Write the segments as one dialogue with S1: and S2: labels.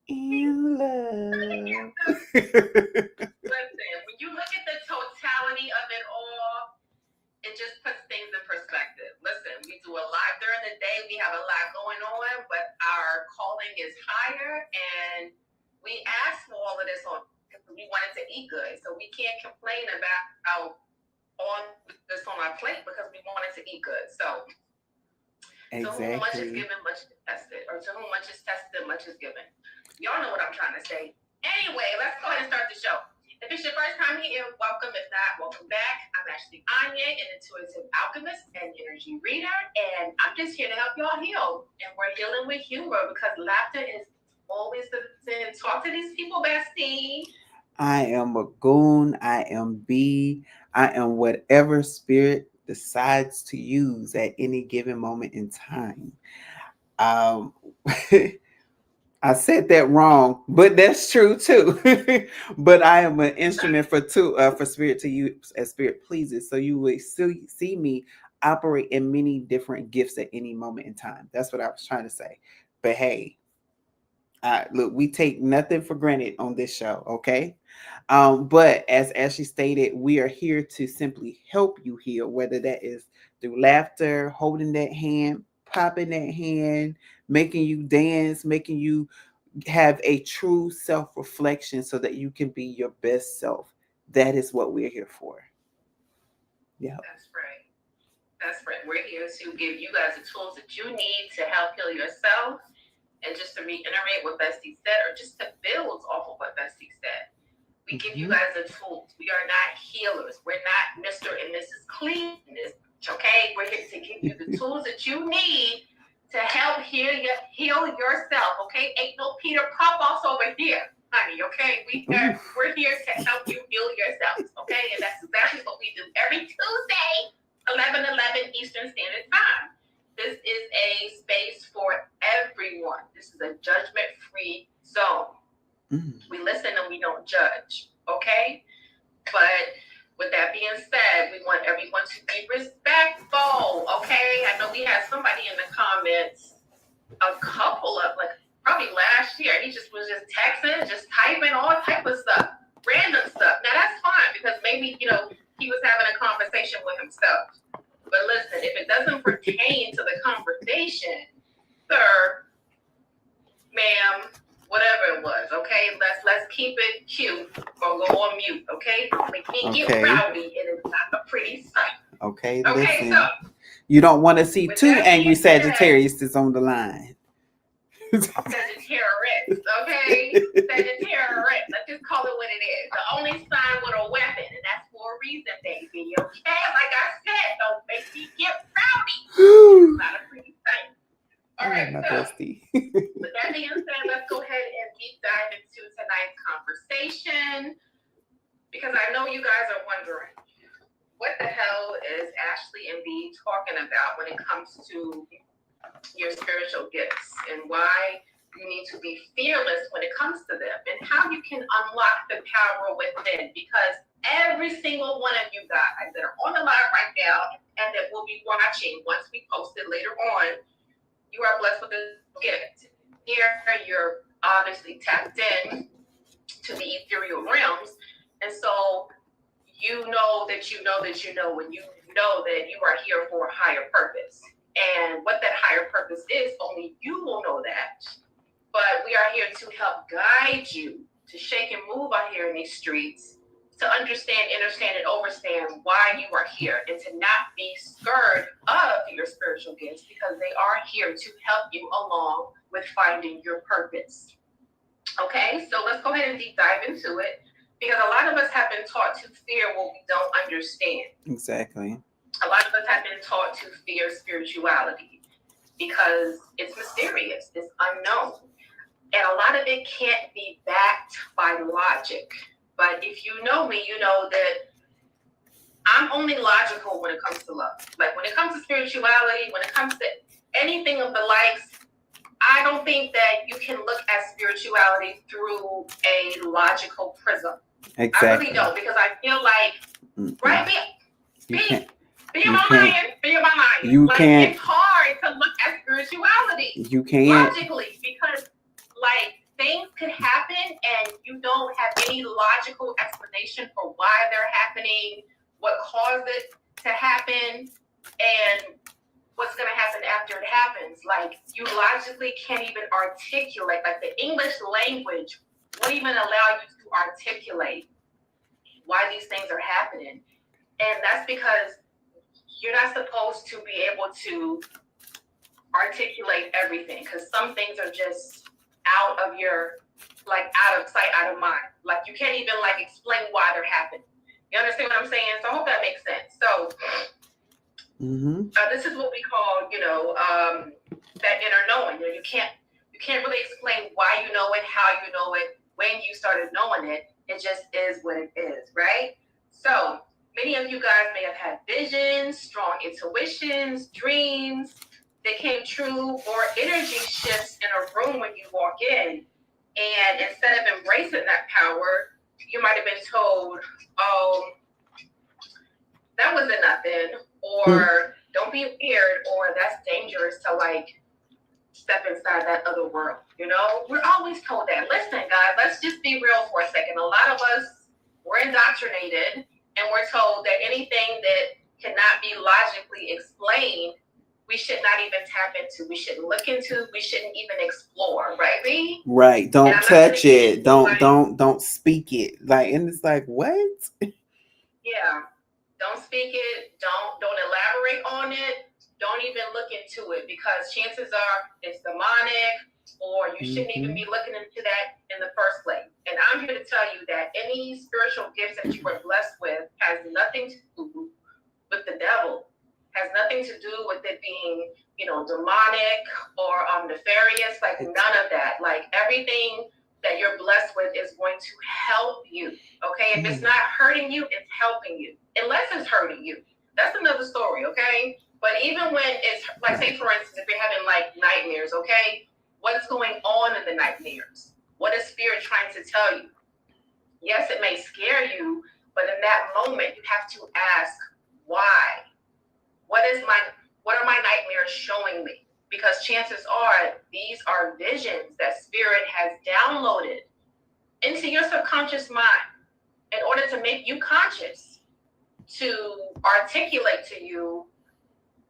S1: In love.
S2: Listen, when you look at the totality of it all, it just puts things in perspective. Listen, we do a lot during the day. We have a lot going on, but our calling is higher, and we ask for all of this on because we wanted to eat good. So we can't complain about all this on our plate because we wanted to eat good. So to whom much is
S1: Exactly.
S2: given, much is tested, or to whom much is tested, much is given. Y'all know what I'm trying to say. Anyway, let's go ahead and start the show. If it's your first time here, welcome. If not, welcome back. I'm Ashley Anya, an intuitive alchemist and energy reader, and I'm just here to help y'all heal. And we're healing with humor because laughter is always the thing. Talk to these people, bestie.
S1: I am a goon. I am B. I am whatever spirit decides to use at any given moment in time. Um, I said that wrong, but that's true too. But I am an instrument for spirit to use as spirit pleases. So you will still see me operate in many different gifts at any moment in time. That's what I was trying to say. But hey, look, we take nothing for granted on this show, okay? But as Ashley stated, we are here to simply help you heal, whether that is through laughter, holding that hand, popping that hand, making you dance, making you have a true self reflection so that you can be your best self. That is what we're here for. Yeah.
S2: That's right. That's right. We're here to give you guys the tools that you need to help heal yourself. And just to reiterate what Bestie said, or just to build off of what Bestie said, we give you guys the tools. We are not healers. We're not Mr. and Mrs. Cleanness. Okay? We're here to give you the tools that you need to help heal yourself. Okay? Ain't no Peter Pop-Offs over here, honey. Okay? We're here to help you heal yourself. Okay? And that's exactly what we do every Tuesday, 11:11 Eastern Standard Time. This is a space for everyone. This is a judgment-free zone. We listen and we don't judge, okay? But with that being said, we want everyone to be respectful, okay? I know we had somebody in the comments, a couple of, like, probably last year, he just was just texting, just typing all type of stuff, random stuff. Now, that's fine because maybe, he was having a conversation with himself. But listen, if it doesn't pertain to the conversation, sir, ma'am, whatever it was, okay? Let's keep it cute or go on mute, okay? We can't get rowdy and it's not a pretty sight.
S1: Okay,
S2: okay,
S1: listen.
S2: so
S1: You don't want to see two angry Sagittariuses on the line.
S2: Sagittarius, okay? Sagittarius. Let's just call it what it is. The only sign with a weapon, and that's for a reason, baby. Okay? Like I said, don't make me get rowdy. It's not a pretty thing. All right,
S1: my
S2: so
S1: bestie.
S2: with that being said, let's go ahead and deep dive into tonight's conversation because I know you guys are wondering what the hell is Ashley and B talking about when it comes to your spiritual gifts and why you need to be fearless when it comes to them and how you can unlock the power within because every single one of you guys that are on the live right now and that will be watching once we post it later on, you are blessed with a gift. Here, you're obviously tapped in to the ethereal realms. And so you know that you know that you know when you know that you are here for a higher purpose. And what that higher purpose is, only you will know that. But we are here to help guide you to shake and move out here in these streets, to understand, understand, and overstand why you are here, and to not be scared of your spiritual gifts because they are here to help you along with finding your purpose. Okay, so let's go ahead and deep dive into it because a lot of us have been taught to fear what we don't understand.
S1: Exactly.
S2: A lot of us have been taught to fear spirituality because it's mysterious, it's unknown. And a lot of it can't be backed by logic. But if you know me, you know that I'm only logical when it comes to love. Like when it comes to spirituality, when it comes to anything of the likes, I don't think that you can look at spirituality through a logical prism. Exactly. I really don't because I feel like, right, be my mind.
S1: You
S2: like,
S1: can't.
S2: It's hard to look at spirituality
S1: you can't
S2: logically because, like, things could happen and you don't have any logical explanation for why they're happening, what caused it to happen, and what's going to happen after it happens. Like, you logically can't even articulate, like the English language won't even allow you to articulate why these things are happening. And that's because you're not supposed to be able to articulate everything, because some things are just out of sight, out of mind. Like, you can't even explain why they're happening. You understand what I'm saying? So I hope that makes sense. So this is what we call, that inner knowing. You can't really explain why you know it, how you know it, when you started knowing it. It just is what it is, right? So many of you guys may have had visions, strong intuitions, dreams that came true, or energy shifts in a room when you walk in. And instead of embracing that power, you might have been told, oh, that wasn't nothing, or don't be weird, or that's dangerous to step inside that other world. We're always told that. Listen, guys, let's just be real for a second. A lot of us, we're indoctrinated, and we're told that anything that cannot be logically explained, we should not even tap into, we shouldn't look into, we shouldn't even explore, right, B?
S1: Right. Don't touch it. Don't speak it. And it's like, what?
S2: Yeah. Don't speak it. Don't elaborate on it. Don't even look into it, because chances are it's demonic, or you shouldn't even be looking into that in the first place. And I'm here to tell you that any spiritual gifts that you were blessed with has nothing to do with the devil, has nothing to do with it being, demonic or nefarious, none of that. Everything that you're blessed with is going to help you, okay? If it's not hurting you, it's helping you. Unless it's hurting you. That's another story, okay? But even when it's, say, for instance, if you're having, nightmares, okay? What's going on in the nightmares? What is spirit trying to tell you? Yes, it may scare you, but in that moment, you have to ask, why? What are my nightmares showing me? Because chances are these are visions that spirit has downloaded into your subconscious mind in order to make you conscious, to articulate to you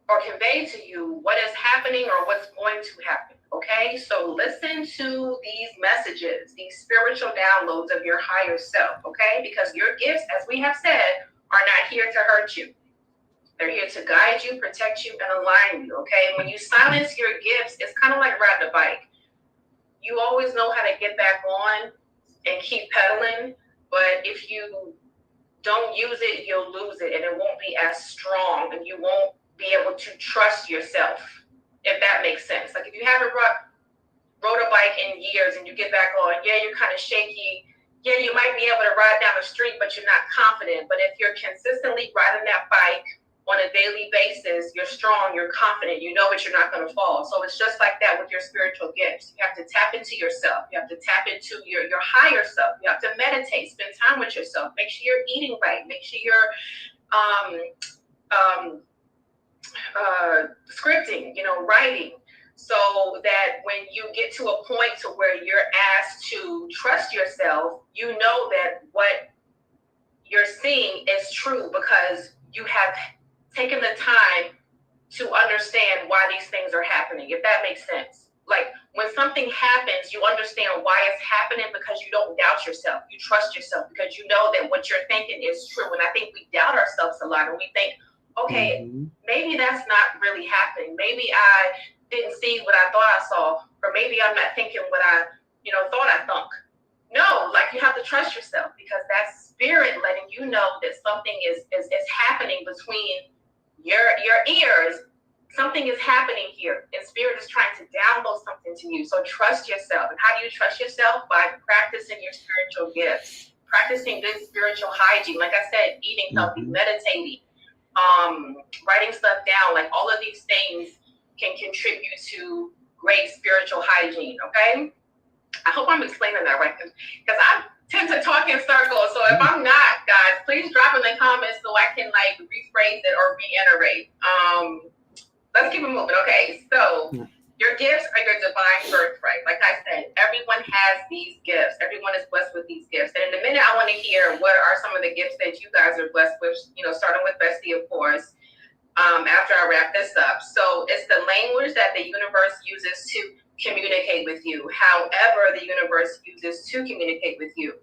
S2: or convey to you what is happening or what's going to happen. Okay, so listen to these messages, these spiritual downloads of your higher self, okay? Because your gifts, as we have said, are not here to hurt you. They're here to guide you, protect you, and align you, okay? When you silence your gifts, it's kind of like riding a bike. You always know how to get back on and keep pedaling, but if you don't use it, you'll lose it, and it won't be as strong, and you won't be able to trust yourself, if that makes sense. If you haven't rode a bike in years and you get back on, yeah, you're kind of shaky. Yeah, you might be able to ride down the street, but you're not confident. But if you're consistently riding that bike on a daily basis, you're strong, you're confident, you know that you're not going to fall. So it's just like that with your spiritual gifts. You have to tap into yourself. You have to tap into your higher self. You have to meditate, spend time with yourself. Make sure you're eating right. Make sure you're scripting, writing, so that when you get to a point to where you're asked to trust yourself, you know that what you're seeing is true, because you have taken the time to understand why these things are happening, if that makes sense. When something happens, you understand why it's happening, because you don't doubt yourself. You trust yourself because you know that what you're thinking is true. And I think we doubt ourselves a lot, and we think, okay, maybe that's not really happening. Maybe I didn't see what I thought I saw, or maybe I'm not thinking what I, thought I thunk. No, you have to trust yourself, because that's spirit letting you know that something is happening between your ears. Something is happening here, and spirit is trying to download something to you. So trust yourself. And how do you trust yourself? By practicing your spiritual gifts, practicing good spiritual hygiene. Like I said, eating healthy, meditating, writing stuff down. All of these things can contribute to great spiritual hygiene. Okay, I hope I'm explaining that right, because I tend to talk in circles. So if I'm not, guys, please drop in the comments so I can rephrase it or reiterate. Let's keep it moving. Okay, so Your gifts are your divine birthright. Like I said, everyone has these gifts. Everyone is blessed with these gifts. And in a minute, I want to hear what are some of the gifts that you guys are blessed with, starting with Bestie, of course, after I wrap this up. So it's the language that the universe uses to communicate with you, however the universe uses to communicate with you.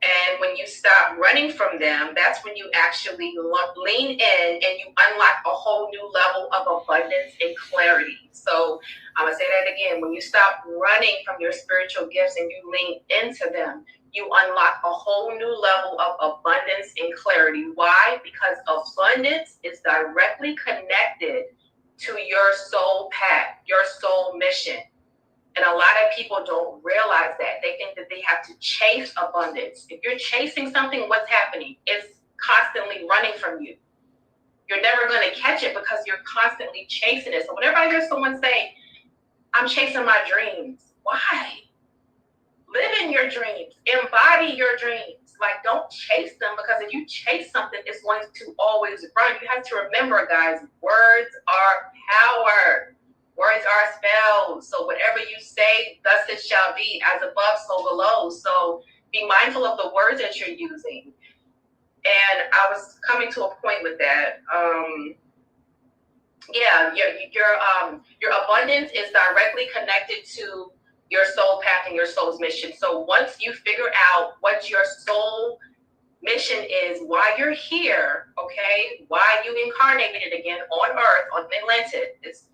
S2: And when you stop running from them, that's when you actually lean in and you unlock a whole new level of abundance and clarity. So I'm going to say that again. When you stop running from your spiritual gifts and you lean into them, you unlock a whole new level of abundance and clarity. Why? Because abundance is directly connected to your soul path, your soul mission. And a lot of people don't realize that. They think that they have to chase abundance. If you're chasing something, what's happening? It's constantly running from you. You're never going to catch it because you're constantly chasing it. So whenever I hear someone say, I'm chasing my dreams, why? Live in your dreams. Embody your dreams. Like, don't chase them, because if you chase something, it's going to always run. You have to remember, guys, words are power. Words are spells. So whatever you say, thus it shall be, as above, so below. So be mindful of the words that you're using. And I was coming to a point with that. Your abundance is directly connected to your soul path and your soul's mission. So once you figure out what your soul mission is, why you're here, okay, why you incarnated again on Earth, on Atlantis,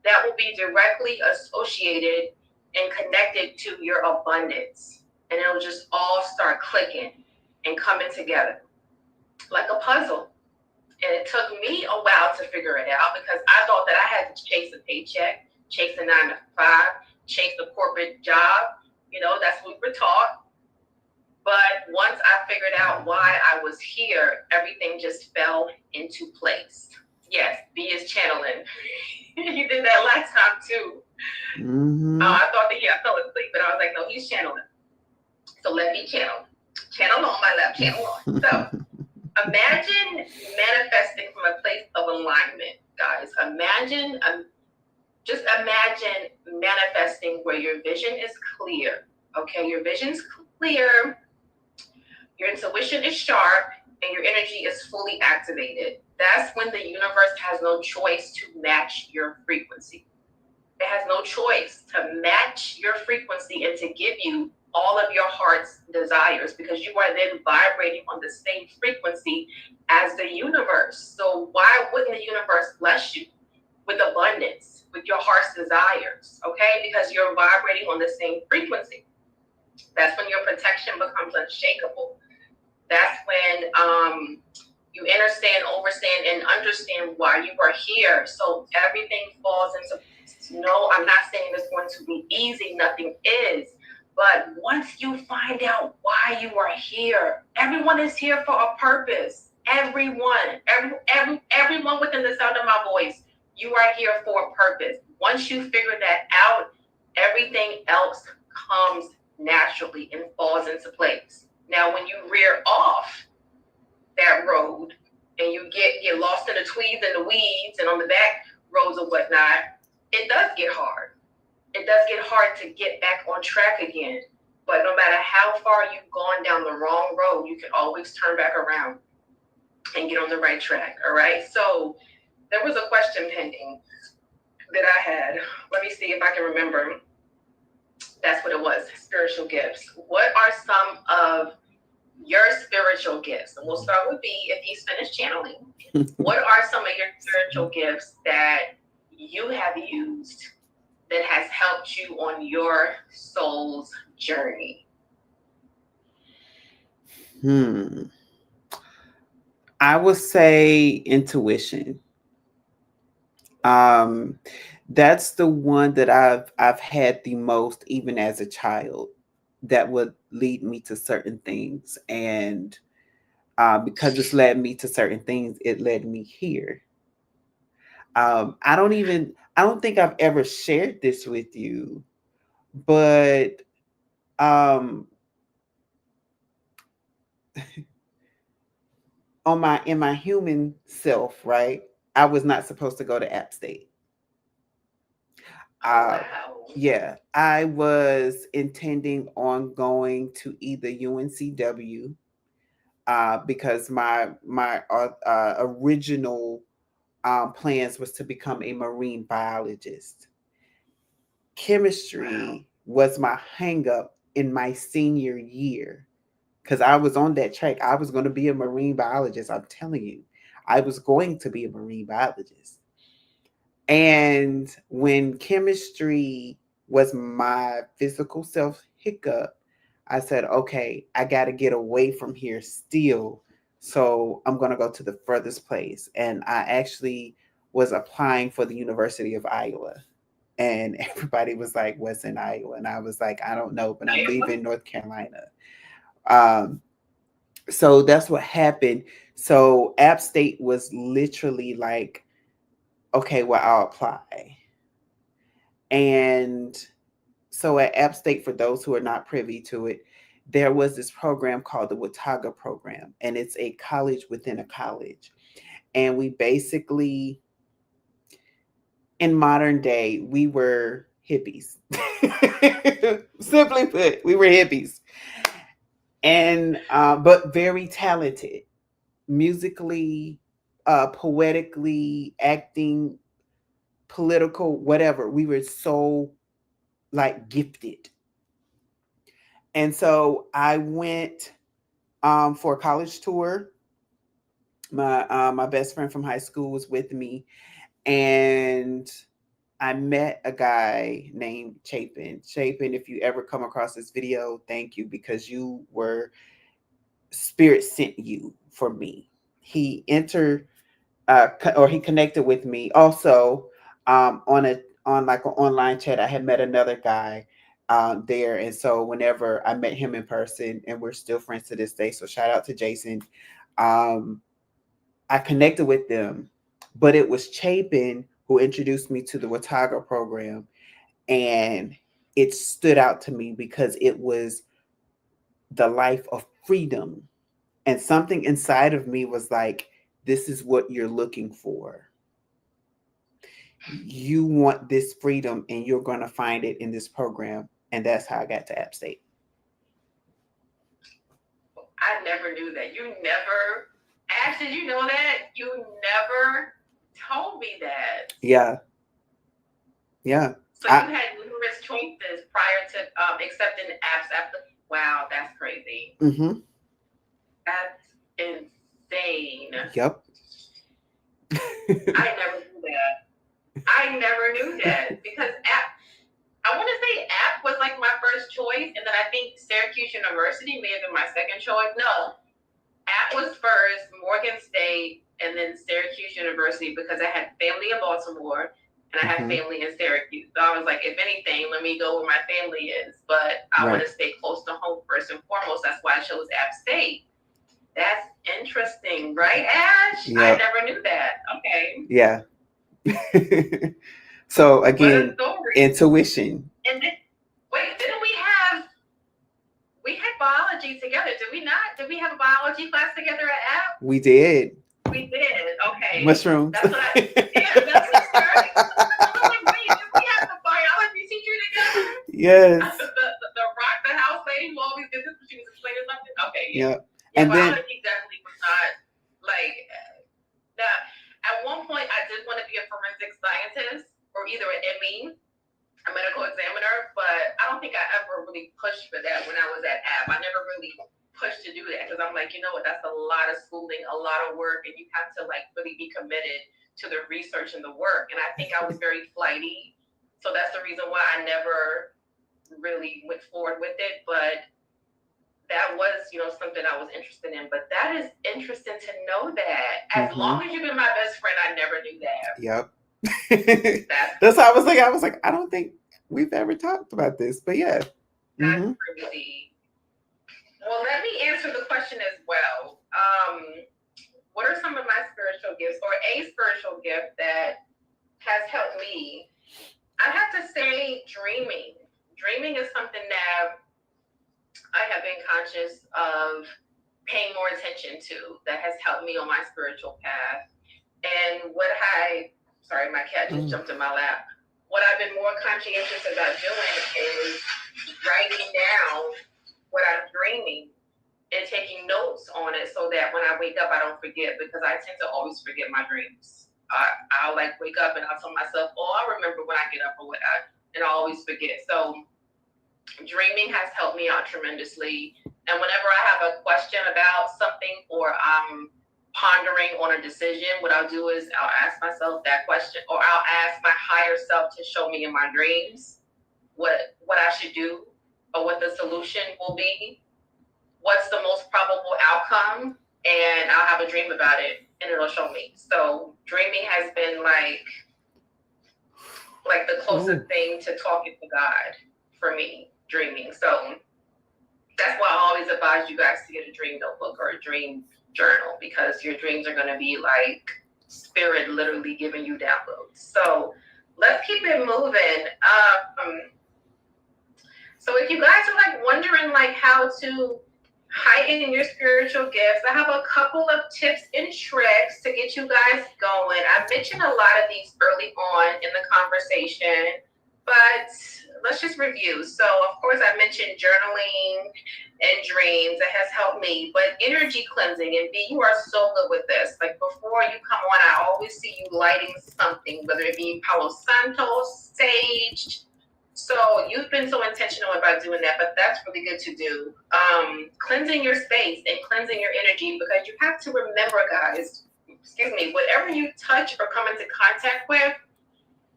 S2: that will be directly associated and connected to your abundance. And it'll just all start clicking and coming together like a puzzle. And it took me a while to figure it out, because I thought that I had to chase a paycheck, chase a 9-to-5, chase a corporate job. That's what we were taught. But once I figured out why I was here, everything just fell into place. Yes, B is channeling. He did that last time too.
S1: Mm-hmm.
S2: I thought that I fell asleep, but I was like, no, he's channeling. So let me channel. Channel on my left, channel on. So imagine manifesting from a place of alignment, guys. Just imagine manifesting where your vision is clear. Okay, your vision's clear, your intuition is sharp, and your energy is fully activated. That's when the universe has no choice to match your frequency. It has no choice to match your frequency and to give you all of your heart's desires, because you are then vibrating on the same frequency as the universe. So why wouldn't the universe bless you with abundance, with your heart's desires? Okay, because you're vibrating on the same frequency. That's when your protection becomes unshakable. That's when you understand, overstand, and understand why you are here. So everything falls into place. No, I'm not saying it's going to be easy. Nothing is. But once you find out why you are here, everyone is here for a purpose. Everyone within the sound of my voice, you are here for a purpose. Once you figure that out, everything else comes naturally and falls into place. Now, when you rear off that road and you get lost in the tweeds and the weeds and on the back roads and whatnot, it does get hard. It does get hard to get back on track again. But no matter how far you've gone down the wrong road, you can always turn back around and get on the right track. All right. So there was a question pending that I had. Let me see if I can remember. That's what it was. Spiritual gifts. What are some of your spiritual gifts? And we'll start with B if he's finished channeling. What are some of your spiritual gifts that you have used that has helped you on your soul's journey?
S1: I would say intuition. That's the one that I've had the most, even as a child, that would lead me to certain things. And because it's led me to certain things, it led me here. I don't think I've ever shared this with you, but in my human self, right? I was not supposed to go to App State.
S2: Oh
S1: Uh,
S2: wow.
S1: yeah, I was intending on going to either UNCW because my original plans was to become a marine biologist.
S2: Wow.
S1: Chemistry was my hang up in my senior year because I was on that track. I was going to be a marine biologist. I'm telling you, I was going to be a marine biologist. And when chemistry was my physical self hiccup, I said, okay, I got to get away from here still. So I'm going to go to the furthest place. And I actually was applying for the University of Iowa. And everybody was like, what's in Iowa? And I was like, I don't know, but I'm leaving North Carolina. Um, so that's what happened. So App State was literally like, okay, well, I'll apply. And so at App State, for those who are not privy to it, there was this program called the Watauga program, and it's a college within a college. And we basically, in modern day, we were hippies. Simply put, we were hippies, and but very talented, musically, poetically, acting, political, whatever. We were so like gifted. And so I went for a college tour. My best friend from high school was with me, and I met a guy named Chapin. Chapin, if you ever come across this video, thank you because you were spirit sent you for me. He entered or he connected with me. Also, on like an online chat, I had met another guy there, and so whenever I met him in person, and we're still friends to this day. So shout out to Jason. Um, I connected with them, but it was Chapin who introduced me to the Watauga program, and it stood out to me because it was the life of freedom, and something inside of me was like, "This is what you're looking for. You want this freedom and you're going to find it in this program." And that's how I got to App State.
S2: I never knew that. You never Ash, did you know that? You never told me that.
S1: Yeah. Yeah.
S2: So you had numerous choices prior to accepting apps after. Wow, that's crazy.
S1: Mm-hmm.
S2: That's insane.
S1: Yep.
S2: I never knew that. I never knew that because I want to say app was like my first choice, and then I think Syracuse University may have been my second choice. No, app was first, Morgan State, and then Syracuse University because I had family in Baltimore and I had family in Syracuse. So I was like, if anything, let me go where my family is. But I want to stay close to home first and foremost. That's why I chose App State. That's interesting, right, Ash? Yep. I never knew that. Okay.
S1: Yeah. So again, intuition.
S2: And then, wait, didn't we had biology together? Did we not? Did we have a biology class together at App?
S1: We did.
S2: We did. Okay.
S1: Mushrooms.
S2: That's what that's right. I'm like, wait, did we have a biology teacher together?
S1: Yes.
S2: The rock the house lady who always did this when she was explaining something. Okay.
S1: Yeah.
S2: And biology definitely was not like that. At one point, I did want to be a forensic scientist or either an ME, a medical examiner, but I don't think I ever really pushed for that when I was at App. I never really pushed to do that because I'm like, you know what, that's a lot of schooling, a lot of work, and you have to like really be committed to the research and the work. And I think I was very flighty, so that's the reason why I never really went forward with it. But that was, something I was interested in. But that is interesting to know that. As long as you've been my best friend, I never knew that.
S1: Yep. That's how I was like. I was like, I don't think we've ever talked about this, but yeah.
S2: That's crazy. Well, let me answer the question as well. What are some of my spiritual gifts or a spiritual gift that has helped me? I have to say dreaming. Dreaming is something that I have been conscious of paying more attention to that has helped me on my spiritual path. And sorry, my cat just jumped in my lap. what I've been more conscientious about doing is writing down what I'm dreaming and taking notes on it so that when I wake up, I don't forget, because I tend to always forget my dreams. I'll like wake up and I'll tell myself, oh, I'll remember when I get up or whatnot, and I always forget. So dreaming has helped me out tremendously. And whenever I have a question about something or I'm pondering on a decision, what I'll do is I'll ask myself that question, or I'll ask my higher self to show me in my dreams what I should do or what the solution will be, what's the most probable outcome, and I'll have a dream about it and it'll show me. So dreaming has been like the closest thing to talking to God for me, dreaming. So that's why I always advise you guys to get a dream notebook or a dream journal, because your dreams are going to be like spirit literally giving you downloads. So let's keep it moving. So if you guys are like wondering like how to heighten your spiritual gifts, I have a couple of tips and tricks to get you guys going. I mentioned a lot of these early on in the conversation, but let's just review. So of course I mentioned journaling and dreams. That has helped me. But energy cleansing, and B, you are so good with this. Like before you come on, I always see you lighting something, whether it be Palo Santo, sage. So you've been so intentional about doing that, but that's really good to do. Cleansing your space and cleansing your energy, because you have to remember, guys, whatever you touch or come into contact with,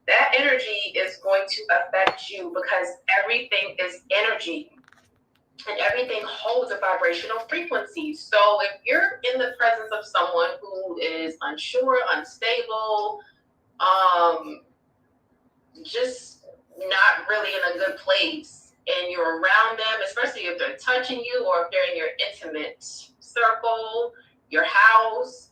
S2: that energy is going to affect you, because everything is energy and everything holds a vibrational frequency. So if you're in the presence of someone who is unsure, unstable, just not really in a good place, and you're around them, especially if they're touching you or if they're in your intimate circle, your house,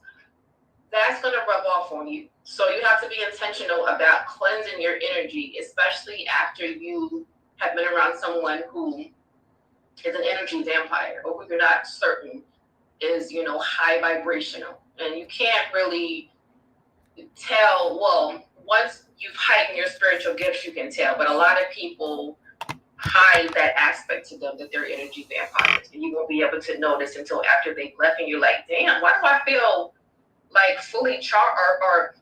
S2: that's going to rub off on you. So you have to be intentional about cleansing your energy, especially after you have been around someone who is an energy vampire, or who you're not certain is, high vibrational. And you can't really tell, well, once you've heightened your spiritual gifts, you can tell. But a lot of people hide that aspect to them, that they're energy vampires. And you won't be able to notice until after they've left, and you're like, damn, why do I feel like fully charged or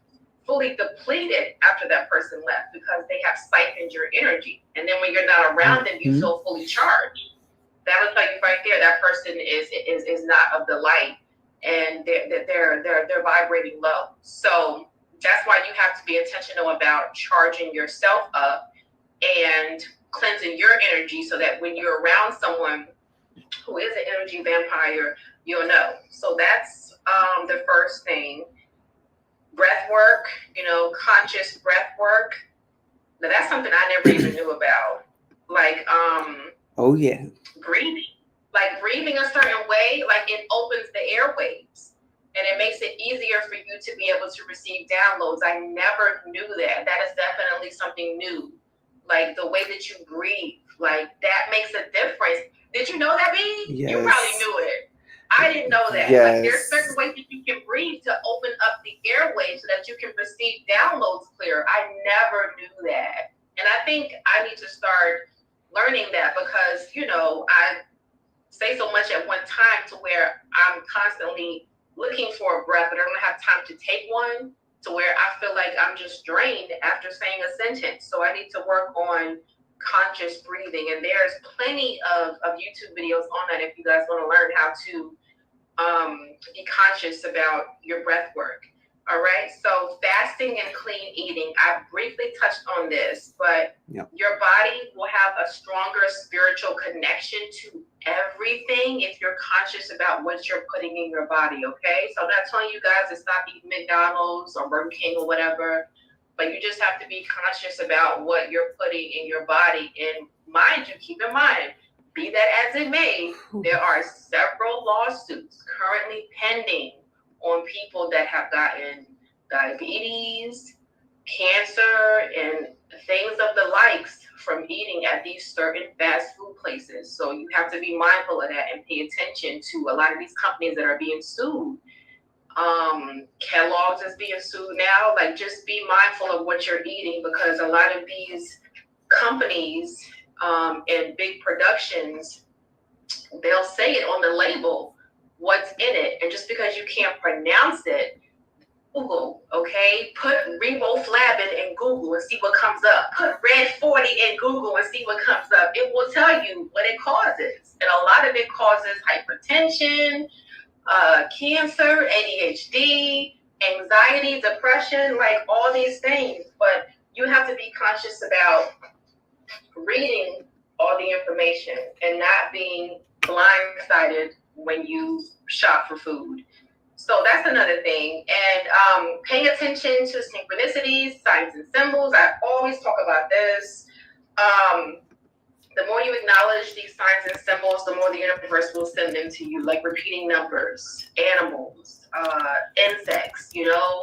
S2: fully depleted after that person left? Because they have siphoned your energy. And then when you're not around them, you feel fully charged. That was like right there, that person is not of the light, and they're vibrating low. So that's why you have to be intentional about charging yourself up and cleansing your energy, so that when you're around someone who is an energy vampire, you'll know. So that's the first thing. Breath work, conscious breath work. Now that's something I never even knew about. Like
S1: oh yeah,
S2: breathing a certain way, like it opens the airways and it makes it easier for you to be able to receive downloads. I never knew that. That is definitely something new. Like the way that you breathe, like that makes a difference. Did you know that, B?
S1: Yes.
S2: You probably knew it. I didn't know that.
S1: Yes.
S2: Like there's certain ways that you can breathe to open up the airways so that you can receive downloads clear. I never knew that. And I think I need to start learning that, because, I say so much at one time to where I'm constantly looking for a breath, but I don't have time to take one, to where I feel like I'm just drained after saying a sentence. So I need to work on conscious breathing, and there's plenty of YouTube videos on that if you guys want to learn how to be conscious about your breath work. All right, so fasting and clean eating, I briefly touched on this, but your body will have a stronger spiritual connection to everything if you're conscious about what you're putting in your body. Okay, so I'm not telling you guys to stop eating McDonald's or Burger King or whatever, but you just have to be conscious about what you're putting in your body. And mind you, keep in mind, be that as it may, there are several lawsuits currently pending on people that have gotten diabetes, cancer, and things of the likes from eating at these certain fast food places. So you have to be mindful of that and pay attention to a lot of these companies that are being sued. Kellogg's is being sued now. Like, just be mindful of what you're eating, because a lot of these companies and big productions, they'll say it on the label what's in it, and just because you can't pronounce it, Google, okay? Put riboflavin in Google and see what comes up. Put red 40 in Google and see what comes up. It will tell you what it causes. And a lot of it causes hypertension, cancer, ADHD, anxiety, depression, like all these things. But you have to be conscious about reading all the information and not being blindsided when you shop for food. So that's another thing. And paying attention to synchronicities, signs and symbols. I always talk about this. The more you acknowledge these signs and symbols, the more the universe will send them to you, like repeating numbers, animals, insects, you know.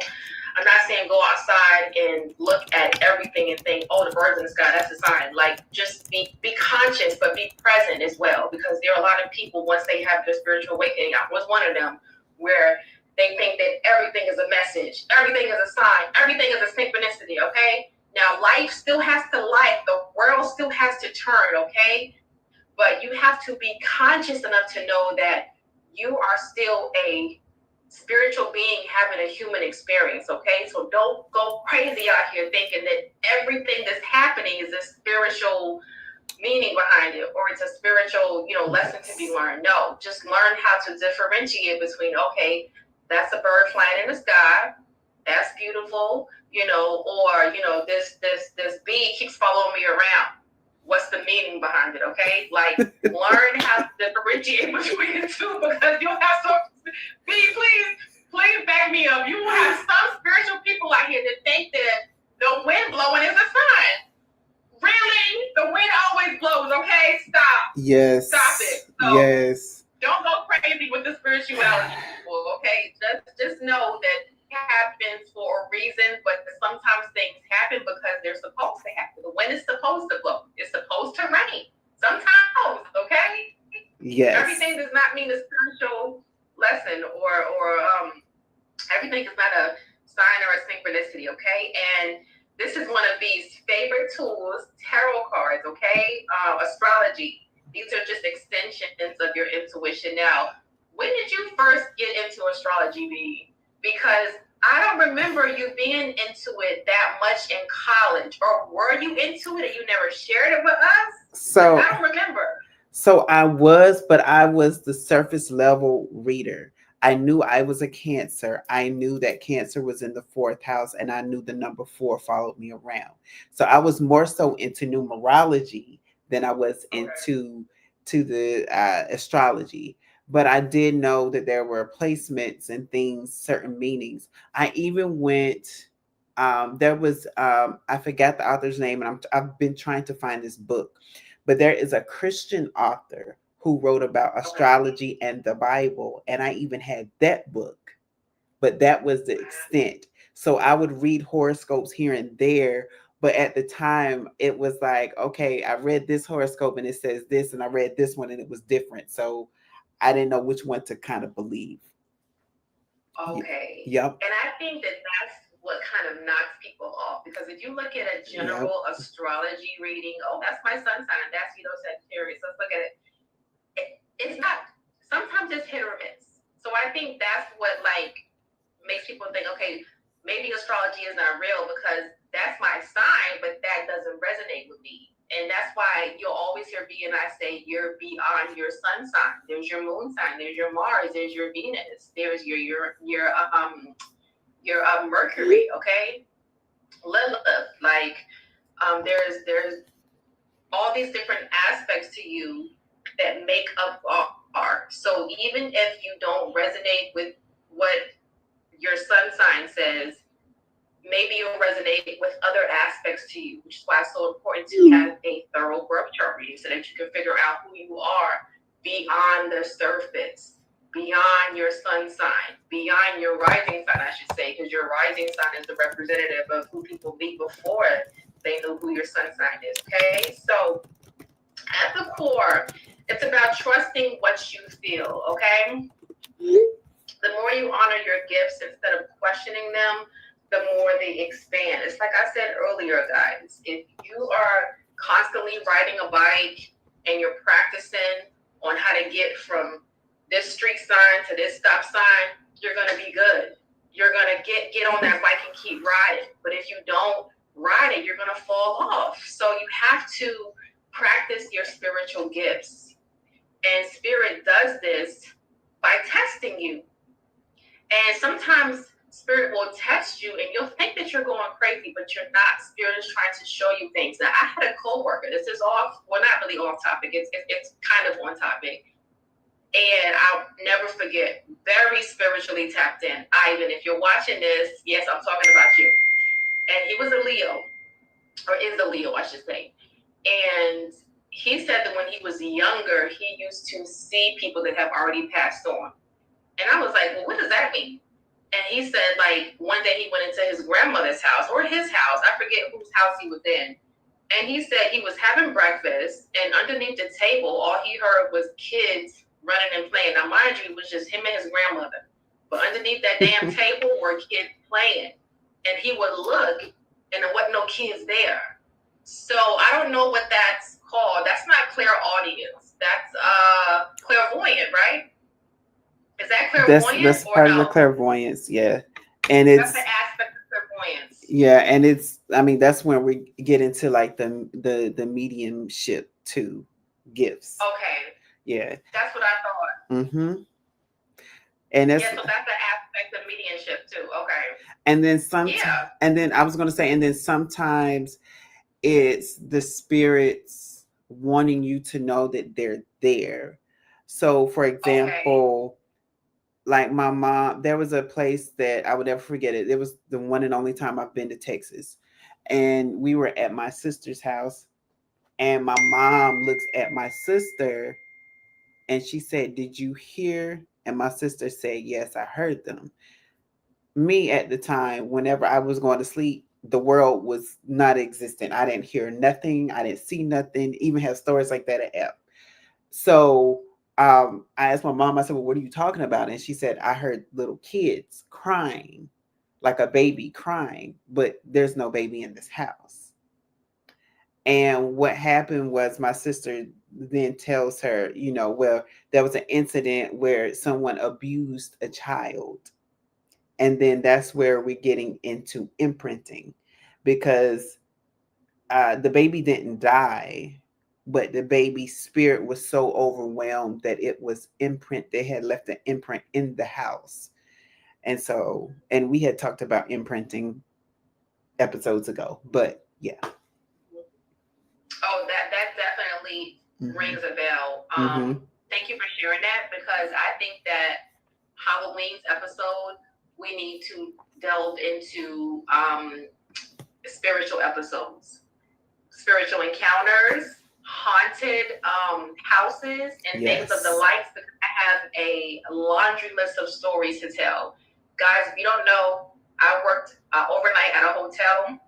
S2: I'm not saying go outside and look at everything and think, oh, the birds in the sky, that's a sign. Like, just be conscious, but be present as well, because there are a lot of people, once they have their spiritual awakening, I was one of them, where they think that everything is a message, everything is a sign, everything is a synchronicity, okay? Now, life still has to life. The world still has to turn, okay? But you have to be conscious enough to know that you are still a spiritual being having a human experience, okay? So don't go crazy out here thinking that everything that's happening is a spiritual meaning behind it, or it's a spiritual, you know, lesson to be learned. No, just learn how to differentiate between, okay, that's a bird flying in the sky, that's beautiful, you know, or, you know, this bee keeps following me around. What's the meaning behind it, okay? Like, learn how to differentiate between the two, because you'll have some, bee, please back me up. You will have some spiritual people out here that think that the wind blowing is a sign. Really? The wind always blows, okay? Stop.
S1: Yes.
S2: Stop it. So,
S1: yes.
S2: Don't go crazy with the spirituality, people, okay? Just know that it happens for a reason, but sometimes things happen because they're supposed to happen. The wind is supposed to blow. It's supposed to rain. Sometimes, okay?
S1: Yes.
S2: Everything does not mean a spiritual lesson, or everything is not a sign or a synchronicity, okay? And this is one of these favorite tools, tarot cards, okay? Astrology. These are just extensions of your intuition. Now, when did you first get into astrology, B? Because I don't remember you being into it that much in college. Or were you into it and you never shared it with us?
S1: So
S2: I don't remember.
S1: So I was, but I was the surface level reader. I knew I was a Cancer. I knew that Cancer was in the 4th house, and I knew the number 4 followed me around. So I was more so into numerology than I was into the astrology. But I did know that there were placements and things, certain meanings. I even went. There was I forgot the author's name, and I've been trying to find this book, but there is a Christian author who wrote about astrology and the Bible, and I even had that book, but that was the extent. So I would read horoscopes here and there, but at the time it was like, okay, I read this horoscope and it says this, and I read this one and it was different. So I didn't know which one to kind of believe.
S2: Okay.
S1: Yep.
S2: And I think that that's what kind of knocks people off, because if you look at a general astrology reading, oh, that's my sun sign, that's, you know, Sagittarius, let's look at it. It's not, sometimes it's hit or miss. So I think that's what like makes people think, okay, maybe astrology is not real because that's my sign, but that doesn't resonate with me. And that's why you'll always hear B and I say you're beyond your sun sign. There's your moon sign, there's your Mars, there's your Venus, there's your Mercury, okay? Lilith, like there's all these different aspects to you that make up art. So even if you don't resonate with what your sun sign says, maybe you'll resonate with other aspects to you, which is why it's so important to have a thorough birth chart reading so that you can figure out who you are beyond the surface, beyond your sun sign, beyond your rising sign, I should say, because your rising sign is the representative of who people be before they know who your sun sign is, okay? So at the core, it's about trusting what you feel, okay? The more you honor your gifts instead of questioning them, the more they expand. It's like I said earlier, guys, if you are constantly riding a bike and you're practicing on how to get from this street sign to this stop sign, you're going to be good. You're going to get on that bike and keep riding. But if you don't ride it, you're going to fall off. So you have to practice your spiritual gifts. And Spirit does this by testing you. And sometimes Spirit will test you and you'll think that you're going crazy, but you're not. Spirit is trying to show you things. Now, I had a coworker. This is off, well, not really off topic. It's kind of on topic. And I'll never forget, very spiritually tapped in. Ivan, if you're watching this, yes, I'm talking about you. And he was a Leo, or is a Leo, I should say. And he said that when he was younger, he used to see people that have already passed on. And I was like, well, what does that mean? And he said, like, one day he went into his grandmother's house or his house. I forget whose house he was in. And he said he was having breakfast, and underneath the table, all he heard was kids running and playing. Now, mind you, it was just him and his grandmother. But underneath that damn table were kids playing. And he would look, and there wasn't no kids there. So I don't know what that's called. That's not clairaudience. That's clairvoyant, right? Is that clairvoyance?
S1: That's part of the clairvoyance, yeah. And it's
S2: that's the aspect of clairvoyance.
S1: Yeah, and it's, I mean, that's when we get into like the mediumship too, gifts.
S2: Okay.
S1: Yeah.
S2: That's what I thought.
S1: Mm-hmm. And that's,
S2: yeah, so that's the aspect of mediumship too. Okay.
S1: And then and then I was gonna say, and then sometimes it's the spirits wanting you to know that they're there. So for example, like my mom, there was a place that I would never forget it. It was the one and only time I've been to Texas. And we were at my sister's house, and my mom looks at my sister and she said, "Did you hear?" And my sister said, "Yes, I heard them." Me at the time, whenever I was going to sleep, the world was not existent. I didn't hear nothing. I didn't see nothing, even have stories like that at Ep. So I asked my mom, I said, "Well, what are you talking about?" And she said, "I heard little kids crying, like a baby crying, but there's no baby in this house." And what happened was my sister then tells her, well, there was an incident where someone abused a child. And then that's where we're getting into imprinting, because the baby didn't die, but the baby's spirit was so overwhelmed that it was imprint. They had left an imprint in the house. And so, and we had talked about imprinting episodes ago, but yeah.
S2: Oh, that definitely rings a bell. Thank you for sharing that, because I think that Halloween's episode, we need to delve into spiritual episodes, spiritual encounters, haunted houses, and things of the likes, because I have a laundry list of stories to tell. Guys, if you don't know, I worked overnight at a hotel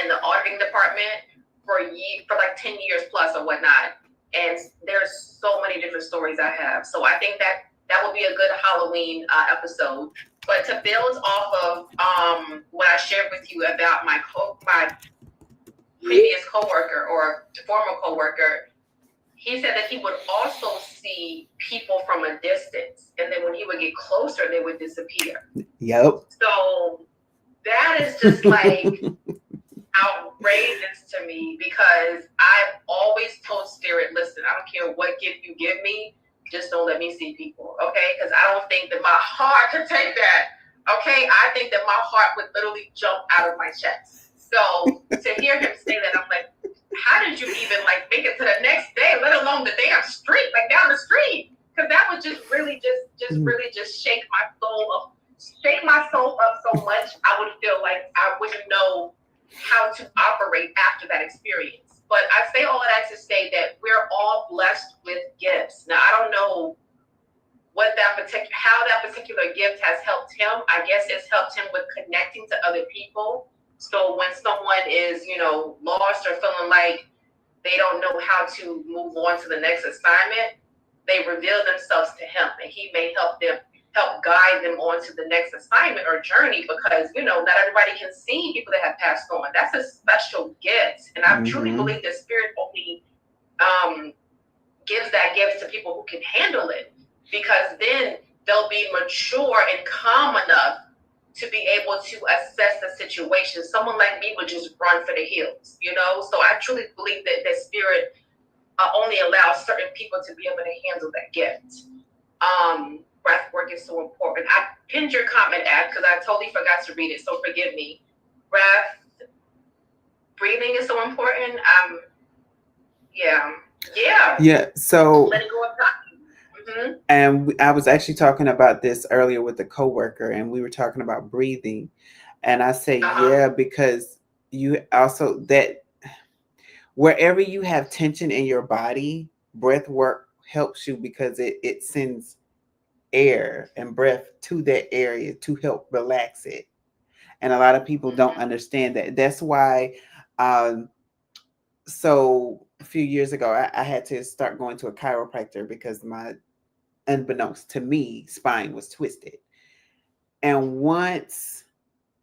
S2: in the auditing department for like 10 years plus or whatnot. And there's so many different stories I have. So I think that would be a good Halloween episode. But to build off of what I shared with you about my previous coworker or former coworker, he said that he would also see people from a distance, and then when he would get closer, they would disappear.
S1: Yep.
S2: So that is just like outrageous to me, because I've always told Spirit, listen, I don't care what gift you give me, just don't let me see people, okay? Because I don't think that my heart could take that, okay? I think that my heart would literally jump out of my chest. So to hear him say that, I'm like, how did you even like make it to the next day, let alone the damn street, like down the street? Because that would just really just shake my soul up so much. I would feel like I wouldn't know how to operate after that experience. But I say all of that to say that we're all blessed with gifts. Now, I don't know how that particular gift has helped him. I guess it's helped him with connecting to other people. So when someone is, lost or feeling like they don't know how to move on to the next assignment, they reveal themselves to him, and he may help them help guide them on to the next assignment or journey, because not everybody can see people that have passed on. That's a special gift, and I truly
S1: Mm-hmm.
S2: believe the Spirit only um, gives that gift to people who can handle it, because then they'll be mature and calm enough to be able to assess the situation. Someone like me would just run for the hills. So I truly believe that the Spirit only allows certain people to be able to handle that gift. Breath work is so important. I pinned your comment ad because I totally forgot to read it, so forgive me. Breath, breathing is so important. Yeah.
S1: Yeah. So,
S2: Let it go of time.
S1: and I was actually talking about this earlier with a coworker, and we were talking about breathing, and I say, yeah, because you also that wherever you have tension in your body, breath work helps you because it sends air and breath to that area to help relax it. And a lot of people don't understand that. That's why, um, so a few years ago, I had to start going to a chiropractor because my, unbeknownst to me, spine was twisted. And once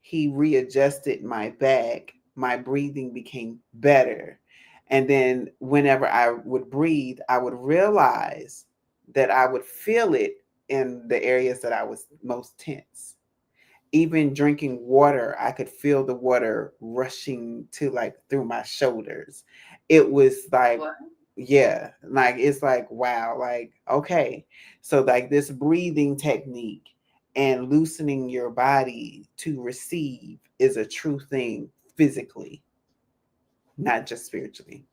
S1: he readjusted my back, my breathing became better. And then whenever I would breathe, I would realize that I would feel it in the areas that I was most tense. Even drinking water, I could feel the water rushing to like through my shoulders. It was like,
S2: What?
S1: yeah, like it's like, wow, like, okay. So, like, this breathing technique and loosening your body to receive is a true thing physically, not just spiritually.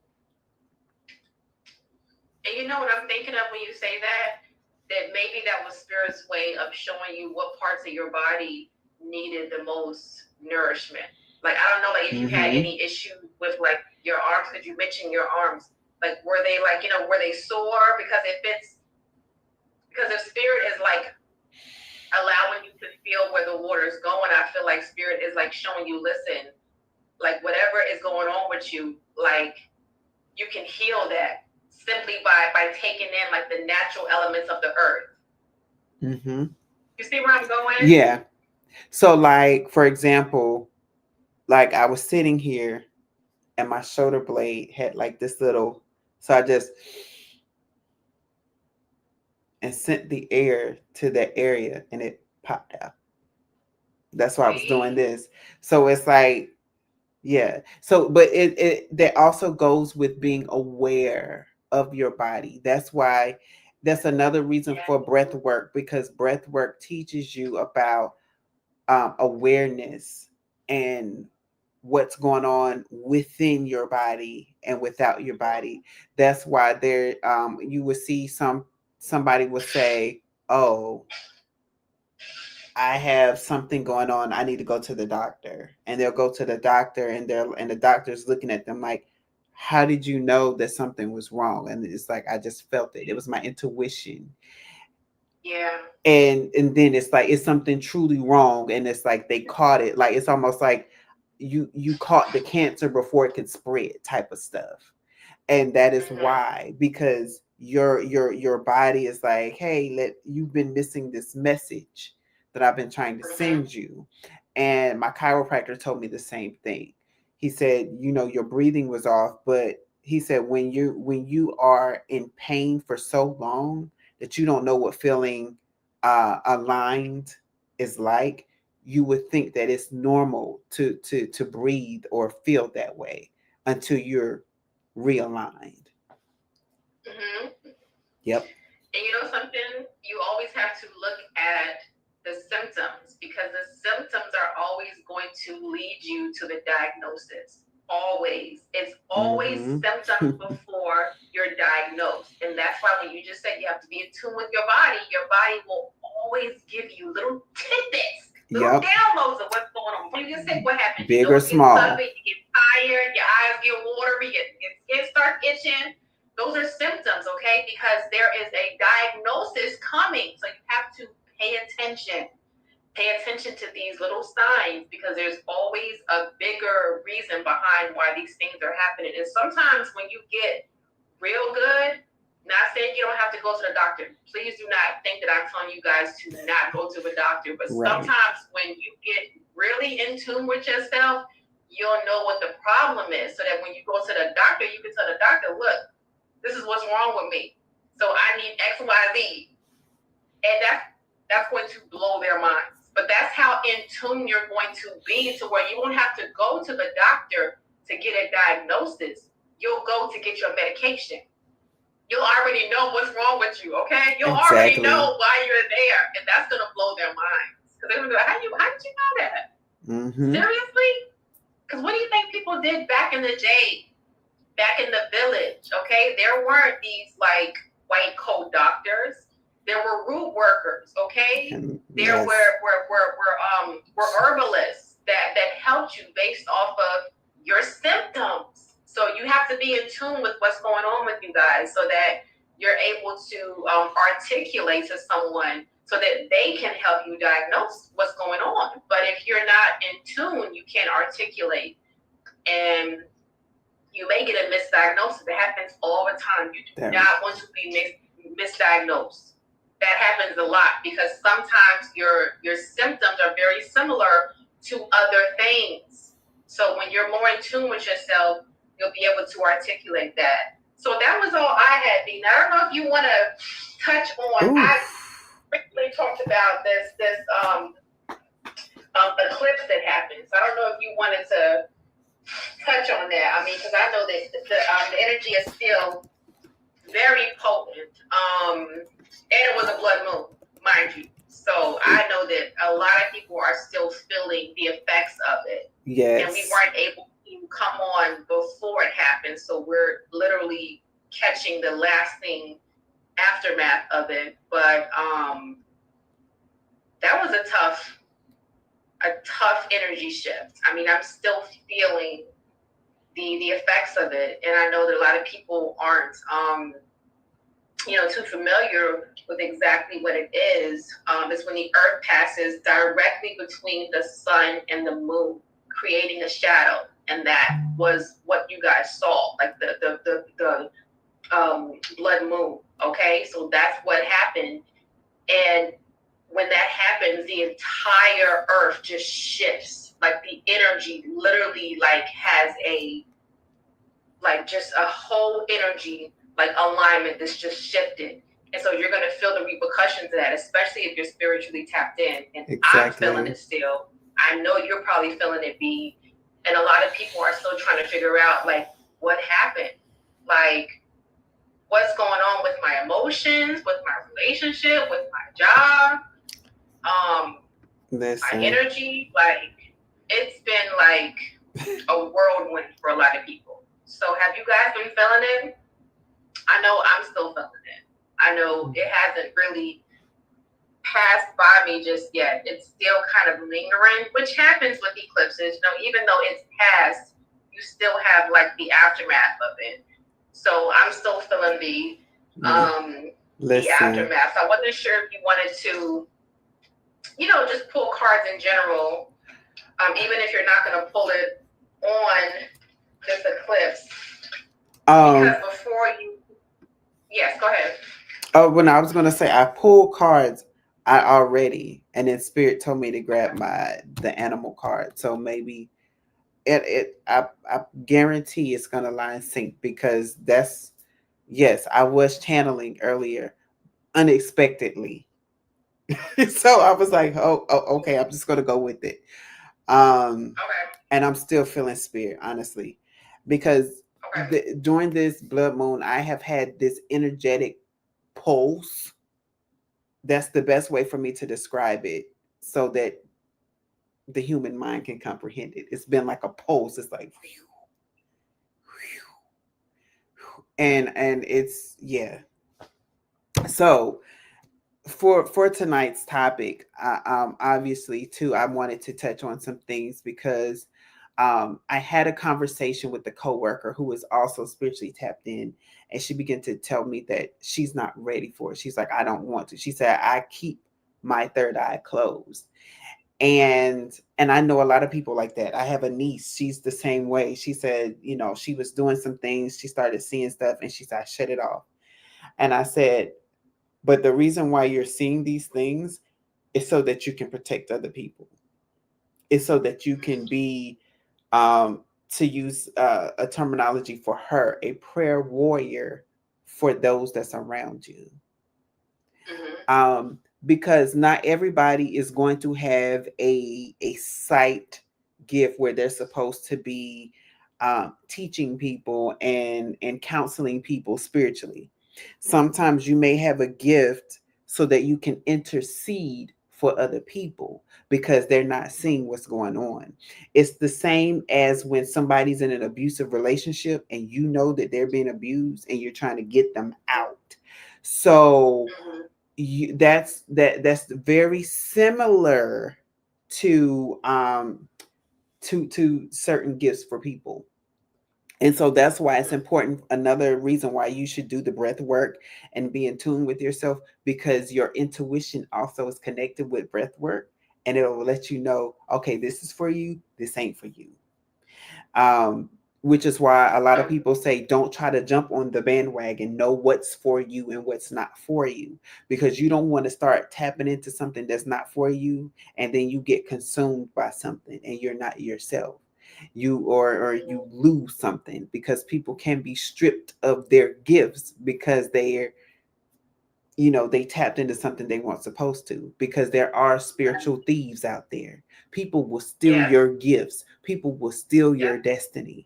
S2: And you know what I'm thinking of when you say that? That maybe that was Spirit's way of showing you what parts of your body needed the most nourishment. Like, I don't know, like, if you had
S1: Mm-hmm.
S2: any issue with like your arms, because you mentioned your arms, like, were they like, were they sore? Because if Spirit is like allowing you to feel where the water is going, I feel like Spirit is like showing you, listen, like, whatever is going on with you, like, you can heal that simply by taking in like the natural elements of the earth.
S1: Mm-hmm.
S2: You see where I'm going?
S1: Yeah. So, like, for example, like I was sitting here and my shoulder blade had like this little, so I just and sent the air to that area and it popped out. That's why I was doing
S2: See?
S1: this. So it's like, yeah. So, but it that also goes with being aware of your body. That's why that's another reason
S2: Yeah.
S1: for breath work, because breath work teaches you about awareness and what's going on within your body and without your body. That's why there you will see somebody will say, "Oh, I have something going on. I need to go to the doctor." And they'll go to the doctor and the doctor's looking at them like, "How did you know that something was wrong?" And it's like, "I just felt it. It was my intuition."
S2: Yeah.
S1: And then it's like it's something truly wrong, and it's like they caught it. Like it's almost like you caught the cancer before it could spread, type of stuff. And that is why, because your body is like, hey, you've been missing this message that I've been trying to send you. And my chiropractor told me the same thing. He said, your breathing was off, but he said when you are in pain for so long that you don't know what feeling aligned is like, you would think that it's normal to breathe or feel that way until you're realigned.
S2: Mm-hmm.
S1: Yep.
S2: And you know something? You always have to look at the symptoms, because the symptoms are always going to lead you to the diagnosis. Always. It's always
S1: Mm-hmm.
S2: symptoms before you're diagnosed. And that's why when you just said you have to be in tune with your body will always give you little tidbits, little
S1: Yep.
S2: downloads of what's going on. When you just say what happens,
S1: Big
S2: your
S1: or
S2: nose gets
S1: small.
S2: stuffy, you get tired, your eyes get watery, your skin starts itching. Those are symptoms, okay? Because there is a diagnosis coming. So you have to pay attention. Pay attention to these little signs, because there's always a bigger reason behind why these things are happening. And sometimes when you get real good, Not saying you don't have to go to the doctor. Please do not think that I'm telling you guys to not go to the doctor. But
S1: Right.
S2: sometimes when you get really in tune with yourself, you'll know what the problem is. So that when you go to the doctor, you can tell the doctor, look, this is what's wrong with me. So I need X, Y, Z. And that's going to blow their minds. But that's how in tune you're going to be, to where you won't have to go to the doctor to get a diagnosis. You'll go to get your medication. You'll already know what's wrong with you, okay? You'll already know why you're there, and that's gonna blow their minds. Because they're gonna be like, how did you know that?
S1: Mm-hmm.
S2: Seriously? Because what do you think people did back in the day, back in the village? Okay, there weren't these like white coat doctors. There were root workers, okay? There were herbalists that helped you based off of your symptoms. So you have to be in tune with what's going on with you guys, so that you're able to articulate to someone so that they can help you diagnose what's going on. But if you're not in tune, you can't articulate, and you may get a misdiagnosis. It happens all the time. You do not want to be misdiagnosed. That happens a lot because sometimes your symptoms are very similar to other things. So when you're more in tune with yourself, you'll be able to articulate that. So that was all I had, Dean. I don't know if you want to touch on. I briefly talked about this eclipse that happened. So I don't know if you wanted to touch on that. I mean, because I know that the energy is still very potent. And it was a blood moon, mind you. So I know that a lot of people are still feeling the effects of it.
S1: Yes.
S2: And we weren't able to come on before it happened. So we're literally catching the lasting aftermath of it. But that was a tough energy shift. I mean, I'm still feeling the effects of it. And I know that a lot of people aren't too familiar with exactly what it is. It's when the earth passes directly between the sun and the moon, creating a shadow. And that was what you guys saw, like the blood moon. Okay, so that's what happened. And when that happens, the entire earth just shifts. Like the energy literally has just a whole energy alignment that's just shifted. And so you're going to feel the repercussions of that, especially if you're spiritually tapped in. And exactly. I'm feeling it still. I know you're probably feeling it, B. And a lot of people are still trying to figure out, what happened? What's going on with my emotions, with my relationship, with my job, my energy. It's been a whirlwind for a lot of people. So have you guys been feeling it? I know I'm still feeling it. I know it hasn't really passed by me just yet. It's still kind of lingering, which happens with eclipses. Even though it's passed, you still have the aftermath of it. So I'm still feeling the aftermath. So I wasn't sure if you wanted to, just pull cards in general, even if you're not going to pull it on this eclipse. Because before you. Yes, go ahead.
S1: Oh, when I was going to say I pulled cards already, and then Spirit told me to grab the animal card. So maybe I guarantee it's going to line sync, because I was channeling earlier unexpectedly. So I was like, oh, okay, I'm just going to go with it. Okay. And I'm still feeling Spirit, honestly, because during this blood moon, I have had this energetic pulse. That's the best way for me to describe it, so that the human mind can comprehend it. It's been like a pulse. It's like, whew, whew, and it's So for tonight's topic, obviously too, I wanted to touch on some things, because I had a conversation with a coworker who was also spiritually tapped in, and she began to tell me that she's not ready for it. She's like, I don't want to. She said, I keep my third eye closed. And I know a lot of people like that. I have a niece. She's the same way. She said, she was doing some things. She started seeing stuff, and she said, I shut it off. And I said, but the reason why you're seeing these things is so that you can protect other people. It's so that you can be, to use a terminology for her, a prayer warrior for those that's around you.
S2: Mm-hmm.
S1: Because not everybody is going to have a sight gift where they're supposed to be teaching people and counseling people spiritually. Sometimes you may have a gift so that you can intercede for other people because they're not seeing what's going on. It's the same as when somebody's in an abusive relationship and you know that they're being abused and you're trying to get them out. So
S2: Mm-hmm.
S1: that's very similar to to certain gifts for people. And so that's why it's important. Another reason why you should do the breath work and be in tune with yourself, because your intuition also is connected with breath work, and it'll let you know, okay, this is for you, this ain't for you. um, which is why a lot of people say don't try to jump on the bandwagon. Know what's for you and what's not for you, because you don't want to start tapping into something that's not for you, and then you get consumed by something and you're not yourself. You or you lose something, because people can be stripped of their gifts because they're, they tapped into something they weren't supposed to, because there are spiritual thieves out there. People will steal
S2: Yes.
S1: your gifts. People will steal your
S2: Yep.
S1: destiny.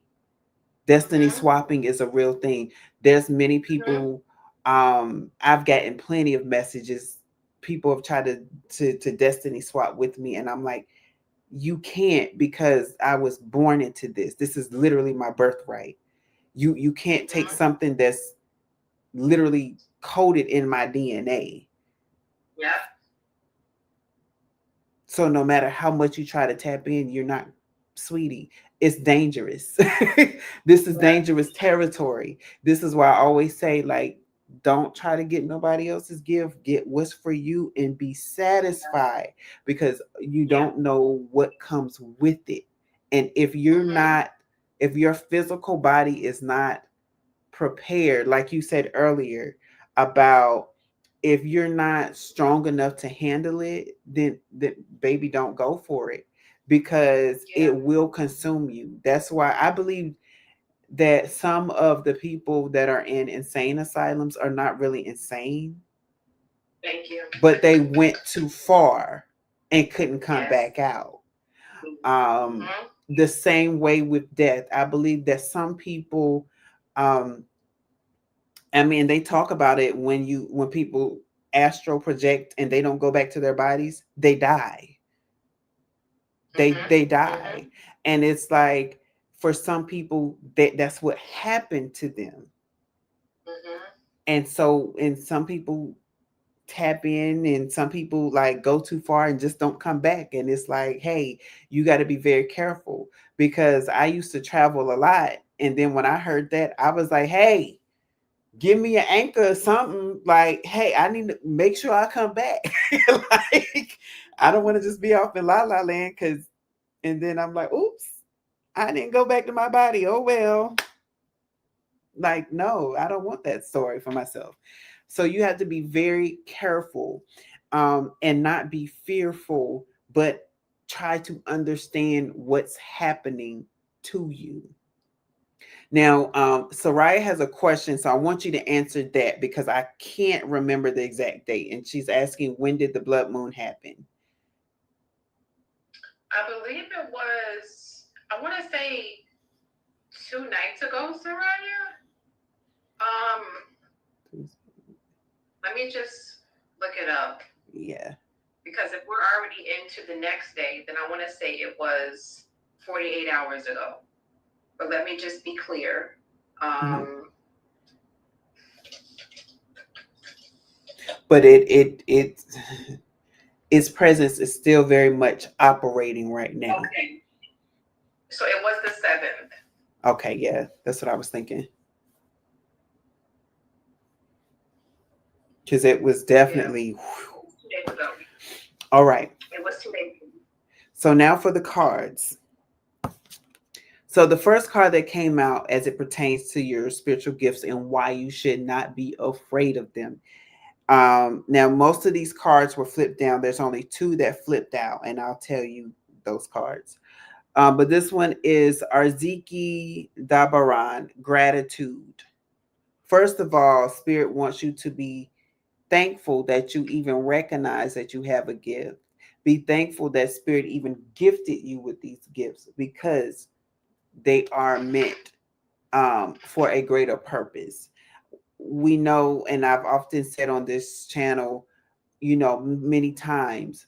S1: Destiny
S2: Mm-hmm.
S1: swapping is a real thing. There's many
S2: Mm-hmm.
S1: people, I've gotten plenty of messages. People have tried to destiny swap with me, and I'm like, you can't, because I was born into this. This is literally my birthright. You can't take
S2: Mm-hmm.
S1: something that's literally coded in my DNA.
S2: Yep.
S1: So no matter how much you try to tap in, you're not, sweetie. It's dangerous. This is
S2: Yep.
S1: dangerous territory. This is why I always say, like, don't try to get nobody else's gift. Get what's for you and be satisfied, because you
S2: Yep.
S1: don't know what comes with it. And if you're
S2: Mm-hmm.
S1: not, if your physical body is not prepared, like you said earlier, about, if you're not strong enough to handle it, then baby, don't go for it, because
S2: Yeah.
S1: it will consume you. That's why I believe that some of the people that are in insane asylums are not really insane,
S2: Thank you.
S1: but they went too far and couldn't come
S2: Yes.
S1: back out. um
S2: Mm-hmm.
S1: the same way with death, I believe that some people, um I mean, they talk about it, when people astral project and they don't go back to their bodies, they die.
S2: Mm-hmm.
S1: They
S2: Mm-hmm.
S1: die. And it's like, for some people, that's what happened to them.
S2: Mm-hmm.
S1: And some people tap in, and some people like go too far and just don't come back. And it's like, hey, you got to be very careful, because I used to travel a lot, and then when I heard that, I was like, hey, give me an anchor or something. Like, hey, I need to make sure I come back. Like, I don't want to just be off in la la land, because, and then I'm like, oops, I didn't go back to my body. Oh well. Like, no, I don't want that story for myself. So you have to be very careful, and not be fearful, but try to understand what's happening to you. Now, Soraya has a question, so I want you to answer that, because I can't remember the exact date. And she's asking, when did the blood moon happen?
S2: I believe it was, I want to say 2 nights ago, Soraya. Um, Let me just look it up,
S1: Yeah.
S2: because if we're already into the next day, then I want to say it was 48 hours ago. But let me just be clear.
S1: Mhm.
S2: Um,
S1: But it its presence is still very much operating right now.
S2: okay. So it was the 7th.
S1: Okay, yeah, that's what I was thinking. Because it was
S2: Yeah.
S1: definitely,
S2: It was 2 days ago.
S1: all right.
S2: It was 2 days ago.
S1: So now for the cards. So the first card that came out as it pertains to your spiritual gifts and why you should not be afraid of them. Now most of these cards were flipped down. There's only two that flipped out, and I'll tell you those cards. But this one is Arziki Dabaran, gratitude. First of all, Spirit wants you to be thankful that you even recognize that you have a gift. Be thankful that Spirit even gifted you with these gifts because they are meant for a greater purpose. We know, and I've often said on this channel, many times,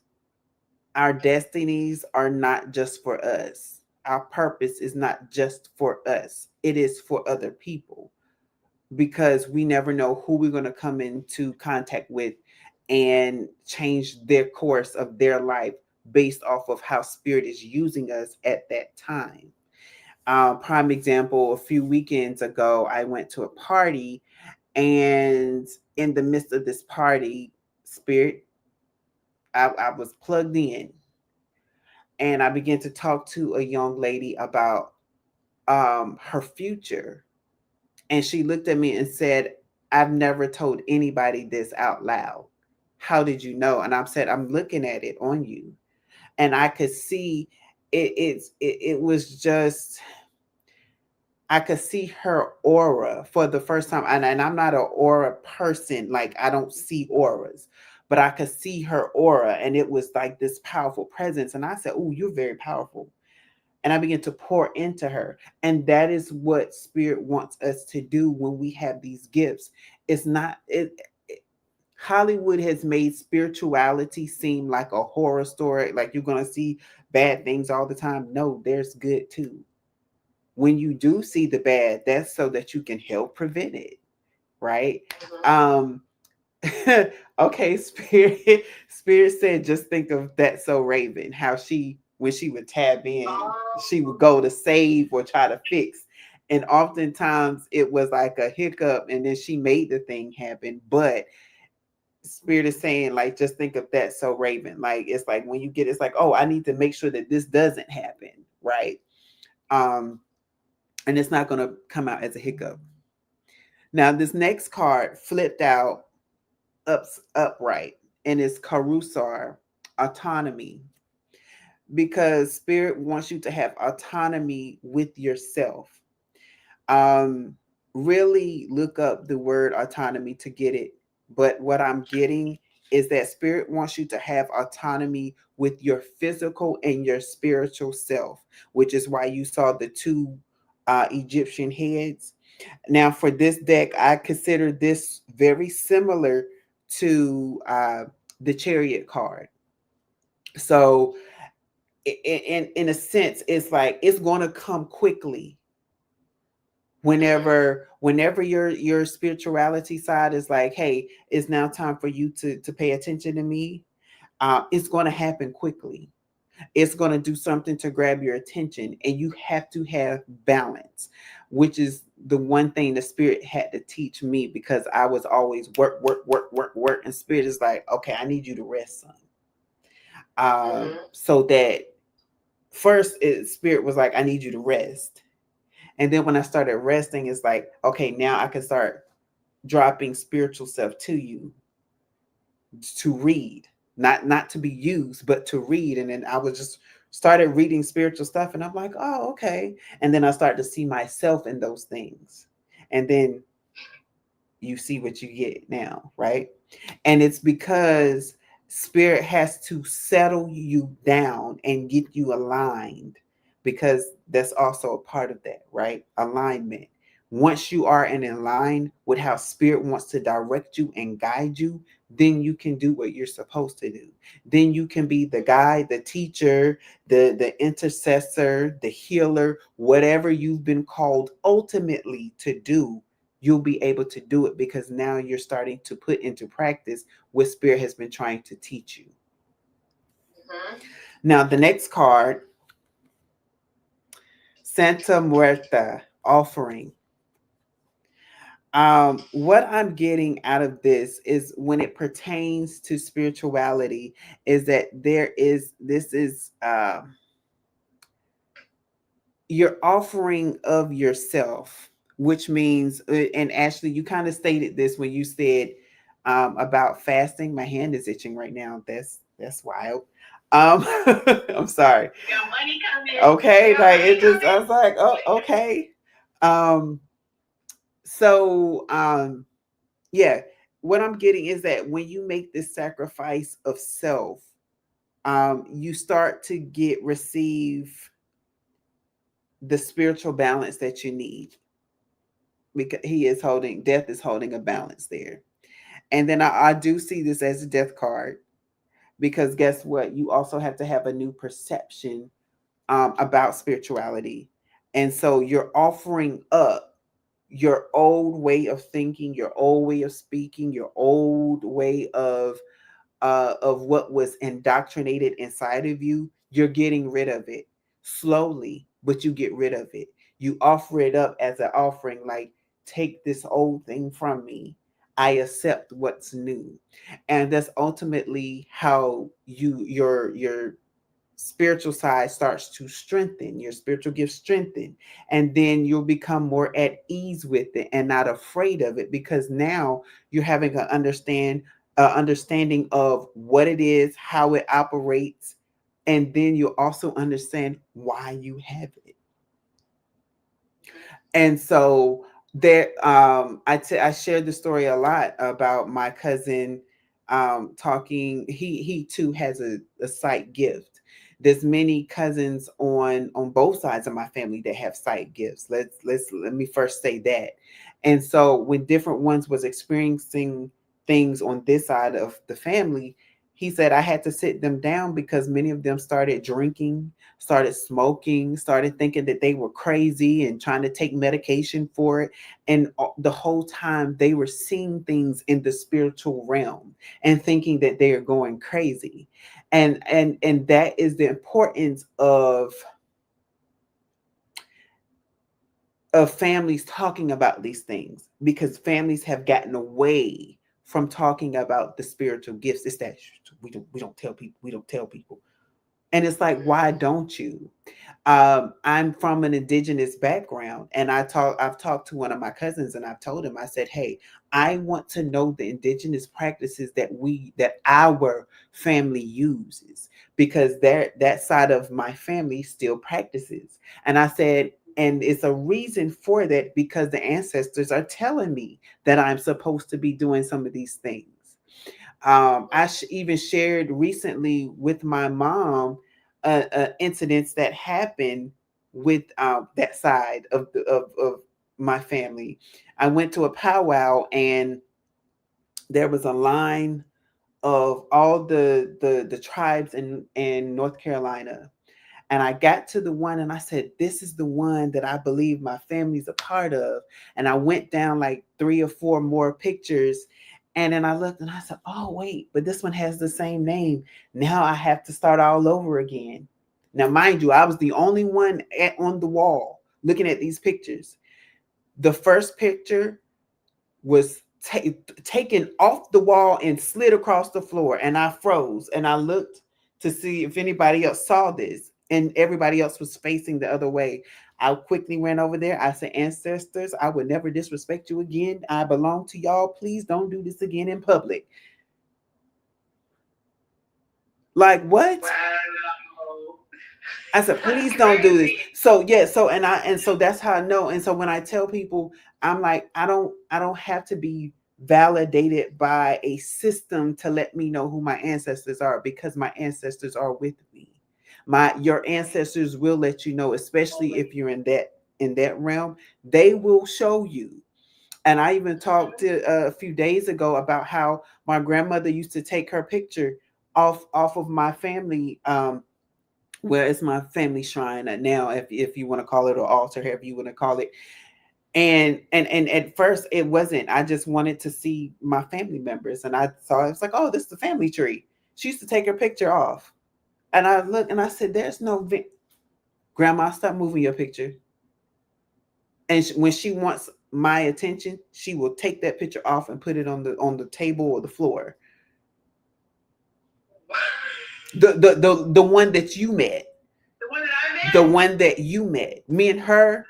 S1: our destinies are not just for us. Our purpose is not just for us, it is for other people, because we never know who we're going to come into contact with and change their course of their life based off of how Spirit is using us at that time. Prime example, a few weekends ago, I went to a party, and in the midst of this party, Spirit, I was plugged in, and I began to talk to a young lady about her future. And she looked at me and said, I've never told anybody this out loud. How did you know? And I said, I'm looking at it on you. And I could see it was just, I could see her aura for the first time. And I'm not an aura person. Like, I don't see auras, but I could see her aura. And it was like this powerful presence. And I said, oh, you're very powerful. And I began to pour into her. And that is what Spirit wants us to do when we have these gifts. It's not, Hollywood has made spirituality seem like a horror story, like you're going to see bad things all the time. No, there's good too. When you do see the bad, that's so that you can help prevent it, right?
S2: Mm-hmm.
S1: Okay, Spirit said, just think of that. So Raven, how she, when she would tab in, she would go to save or try to fix, and oftentimes it was like a hiccup and then she made the thing happen. But Spirit is saying, like, just think of that. So Raven, like, it's like when you get, it's like, oh, I need to make sure that this doesn't happen, right? um and it's not going to come out as a hiccup. Now this next card flipped out upright, and it's Karusar, autonomy, because Spirit wants you to have autonomy with yourself. Um, really look up the word autonomy to get it. But what I'm getting is that Spirit wants you to have autonomy with your physical and your spiritual self, which is why you saw the two Egyptian heads. Now, for this deck, I consider this very similar to the Chariot card. So, in a sense, it's like it's going to come quickly whenever your spirituality side is like, hey, it's now time for you to pay attention to me. It's going to happen quickly. It's going to do something to grab your attention, and you have to have balance, which is the one thing the Spirit had to teach me, because I was always work work work work work, and Spirit is like, okay, I need you to rest some. So that first Spirit was like, I need you to rest. And then when I started resting, it's like, okay, now I can start dropping spiritual stuff to you to read, not to be used, but to read. And then I was just started reading spiritual stuff, and I'm like, oh, okay. And then I started to see myself in those things. And then you see what you get now, right? And it's because Spirit has to settle you down and get you aligned, because that's also a part of that, right? Alignment. Once you are in line with how Spirit wants to direct you and guide you, then you can do what you're supposed to do. Then you can be the guide, the teacher, the intercessor, the healer, whatever you've been called ultimately to do. You'll be able to do it because now you're starting to put into practice what Spirit has been trying to teach you.
S2: Mm-hmm.
S1: Now, the next card, Santa Muerta, offering. What I'm getting out of this is, when it pertains to spirituality, is that this is you're offering of yourself, which means, and Ashley, you kind of stated this when you said about fasting. My hand is itching right now. That's wild. I'm sorry.
S2: We got money coming. We
S1: Okay,
S2: got
S1: like
S2: money
S1: it just, I
S2: coming.
S1: was like, oh, okay. Um, so yeah, what I'm getting is that when you make this sacrifice of self, you start to get receive the spiritual balance that you need, because he is holding, death is holding a balance there. And then I do see this as a death card, because guess what, you also have to have a new perception about spirituality. And so you're offering up your old way of thinking, your old way of speaking, your old way of what was indoctrinated inside of you. You're getting rid of it slowly, but you get rid of it. You offer it up as an offering, like, take this old thing from me. I accept what's new. And that's ultimately how your spiritual side starts to strengthen, your spiritual gifts strengthen, and then you'll become more at ease with it and not afraid of it, because now you're having an understanding of what it is, how it operates, and then you also understand why you have it. And so there, I shared the story a lot about my cousin, talking. He too has a sight gift. There's many cousins on both sides of my family that have sight gifts. Let me first say that. And so when different ones was experiencing things on this side of the family, he said I had to sit them down, because many of them started drinking, started smoking, started thinking that they were crazy and trying to take medication for it. And the whole time they were seeing things in the spiritual realm and thinking that they are going crazy. And that is the importance of families talking about these things, because families have gotten away from talking about the spiritual gifts. It's that we don't tell people, we don't tell people. And it's like, why don't you? I'm from an indigenous background, and I've talked to one of my cousins, and I've told him, I said, hey, I want to know the indigenous practices that our family uses, because that side of my family still practices. And I said, and it's a reason for that, because the ancestors are telling me that I'm supposed to be doing some of these things. Even shared recently with my mom incidents that happened with that side of my family. I went to a powwow, and there was a line of all the tribes in North Carolina. And I got to the one, and I said, this is the one that I believe my family's a part of. And I went down like 3 or 4 more pictures. And then I looked and I said, oh, wait, but this one has the same name. Now I have to start all over again. Now, mind you, I was the only one on the wall looking at these pictures. The first picture was taken off the wall and slid across the floor, and I froze, and I looked to see if anybody else saw this, and everybody else was facing the other way. I quickly ran over there. I said, ancestors, I would never disrespect you again. I belong to y'all. Please don't do this again in public. Like, what?
S2: Wow.
S1: I said,
S2: That's
S1: please don't do this.
S2: crazy.
S1: So yeah, so that's how I know. And so when I tell people, I'm like, I don't have to be validated by a system to let me know who my ancestors are, because my ancestors are with me. Your ancestors will let you know, especially if you're in that realm, they will show you. And I even talked to a few days ago about how my grandmother used to take her picture off of my family, where it's my family shrine now, if you want to call it, or altar, however you want to call it. And at first it wasn't. I just wanted to see my family members, and I saw, it's like, oh, this is the family tree. She used to take her picture off, and I looked and I said, there's no grandma, stop moving your picture. And when she wants my attention, she will take that picture off and put it on the table or the floor. The one that you met.
S2: The one that I met?
S1: the one that you met. Me and her,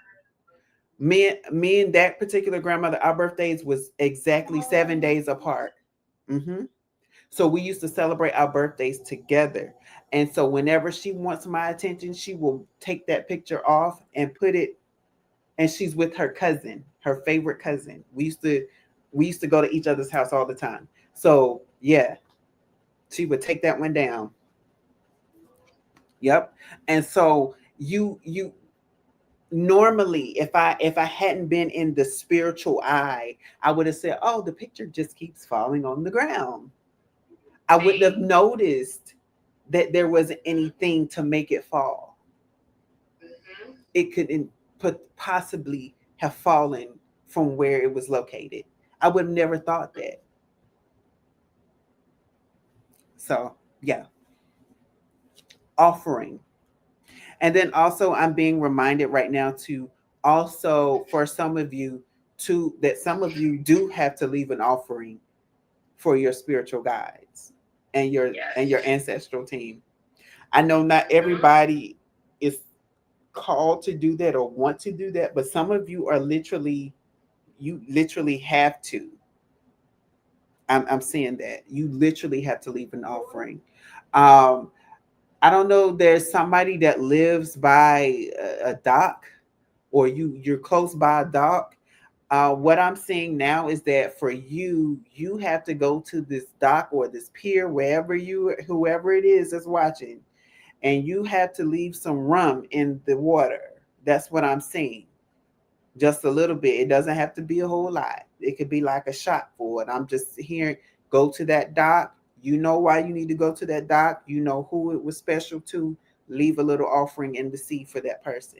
S1: me and that particular grandmother, our birthdays was exactly 7 days apart. Hmm. So we used to celebrate our birthdays together. And so whenever she wants my attention, she will take that picture off and put it, and she's with her cousin, her favorite cousin. We used to go to each other's house all the time. So yeah, she would take that one down. Yep. And so you normally, if I hadn't been in the spiritual eye, I would have said, "Oh, the picture just keeps falling on the ground." I wouldn't have
S2: See?
S1: noticed that there wasn't anything to make it fall.
S2: Hmm.
S1: It could put possibly have fallen from where it was located. I would have never thought that. So yeah, offering. And then also I'm being reminded right now to also, for some of you, to that some of you do have to leave an offering for your spiritual guides and your
S2: Yes.
S1: ancestral team. I know not
S2: Hmm.
S1: everybody is called to do that or want to do that, but some of you are literally, you literally have to. I'm seeing that you literally have to leave an offering. Um, I don't know. There's somebody that lives by a dock, or you're close by a dock. What I'm seeing now is that for you, you have to go to this dock or this pier, wherever you, whoever it is that's watching, and you have to leave some rum in the water. That's what I'm seeing. Just a little bit. It doesn't have to be a whole lot. It could be like a shot for it. I'm just hearing, go to that dock. You know why you need to go to that dock. You know who it was special to. Leave a little offering in the sea for that person.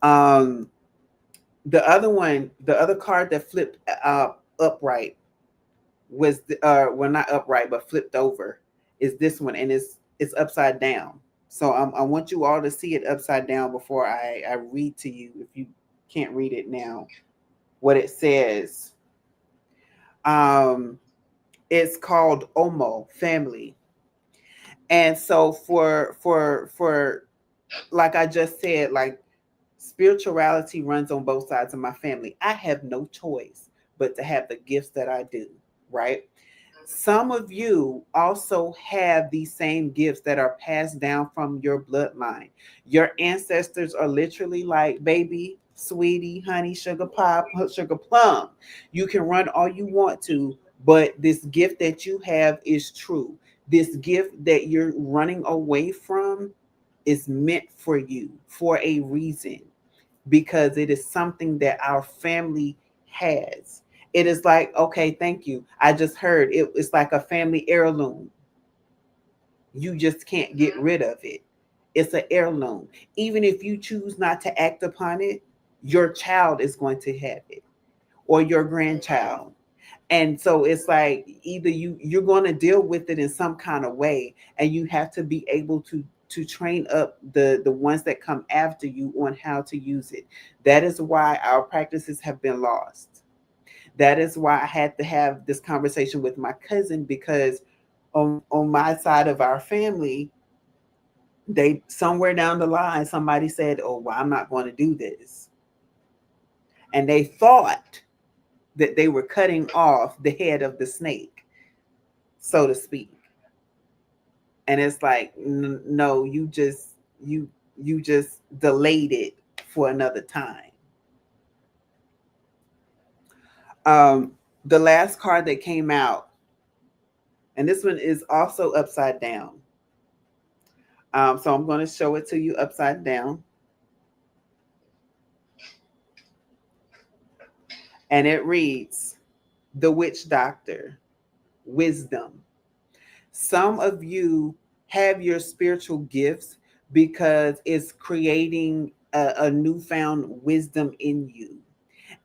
S1: Um, the other one, the other card that flipped upright was well, not upright but flipped over, is this one, and it's upside down. So I want you all to see it upside down before I read to you, if you can't read it now, what it says. um it's called Omo, family. And so for like I just said, like, spirituality runs on both sides of my family. I have no choice but to have the gifts that I do, right? Some of you also have these same gifts that are passed down from your bloodline. Your ancestors are literally like, baby, sweetie, honey, sugar pop, sugar plum. You can run all you want to, but this gift that you have is true. This gift that you're running away from is meant for you for a reason, because it is something that our family has. It is like, okay, thank you. I just heard it's like a family heirloom. You just can't get
S2: Hmm.
S1: rid of it. It's an heirloom. Even if you choose not to act upon it, your child is going to have it, or your
S2: Hmm.
S1: grandchild. And so it's like, either you're going to deal with it in some kind of way, and you have to be able to train up the ones that come after you on how to use it. That is why our practices have been lost. That is why I had to have this conversation with my cousin, because on my side of our family, they, somewhere down the line, somebody said, "Oh, well, I'm not going to do this," and they thought that they were cutting off the head of the snake, so to speak. And it's like, no, you just delayed it for another time. um the last card that came out, and this one is also upside down. So I'm going to show it to you upside down, and it reads, the witch doctor, wisdom. Some of you have your spiritual gifts because it's creating a newfound wisdom in you.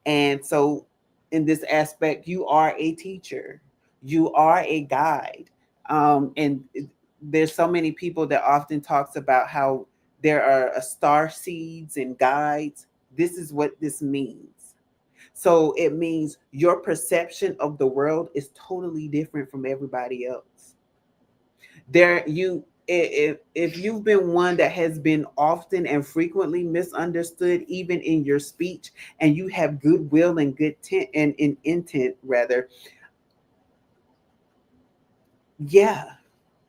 S1: And so, in this aspect, you are a teacher, you are a guide. And there's so many people that often talks about how there are star seeds and guides. This is what this means. So it means your perception of the world is totally different from everybody else. There, you, if you've been one that has been often and frequently misunderstood, even in your speech, and you have goodwill and good and in intent rather, yeah,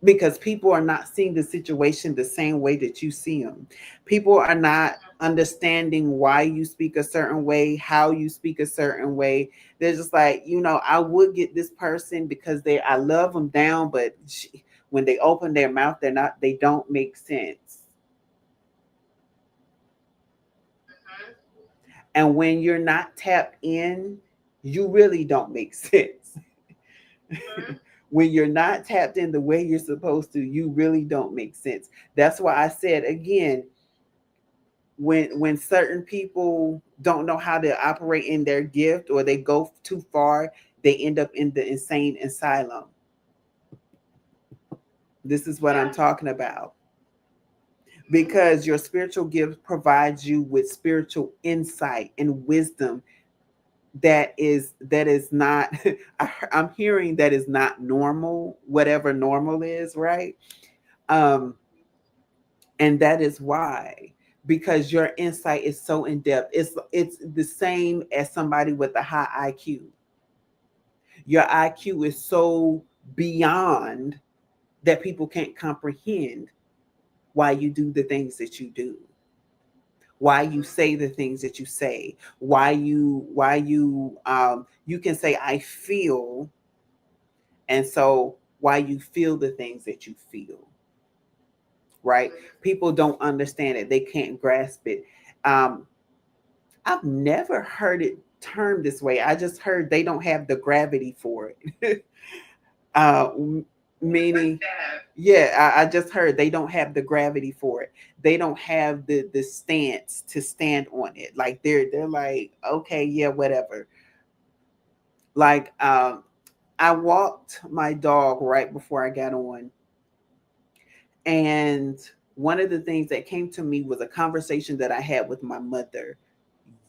S1: because people are not seeing the situation the same way that you see them. People are not understanding why you speak a certain way, how you speak a certain way. They're just like, I would get this person because I love them down, but when they open their mouth, they don't make sense.
S2: Mm-hmm.
S1: And when you're not tapped in, you really don't make sense.
S2: Mm-hmm.
S1: When you're not tapped in the way you're supposed to, you really don't make sense. That's why I said again, when certain people don't know how to operate in their gift or they go too far, they end up in the insane asylum. This is what I'm
S2: Yeah.
S1: talking about.
S2: Mm-hmm.
S1: Because your spiritual gift provides you with spiritual insight and wisdom that is not I'm hearing that is not normal, whatever normal is, right? um and that is why, because your insight is so in depth. It's the same as somebody with a high IQ. Your IQ is so beyond that people can't comprehend why you do the things that you do, why you
S2: Mm-hmm.
S1: say the things that you say, you can say I feel, and so why you feel the things that you feel, right?
S2: Mm-hmm.
S1: People don't understand it, they can't grasp it. um I've never heard it termed this way. I just heard they don't have the gravity for it. uh
S2: What's
S1: Meaning,
S2: that?
S1: yeah, I just heard they don't have the gravity for it. They don't have the stance to stand on it. Like they're like, okay, yeah, whatever. Like I walked my dog right before I got on, and one of the things that came to me was a conversation that I had with my mother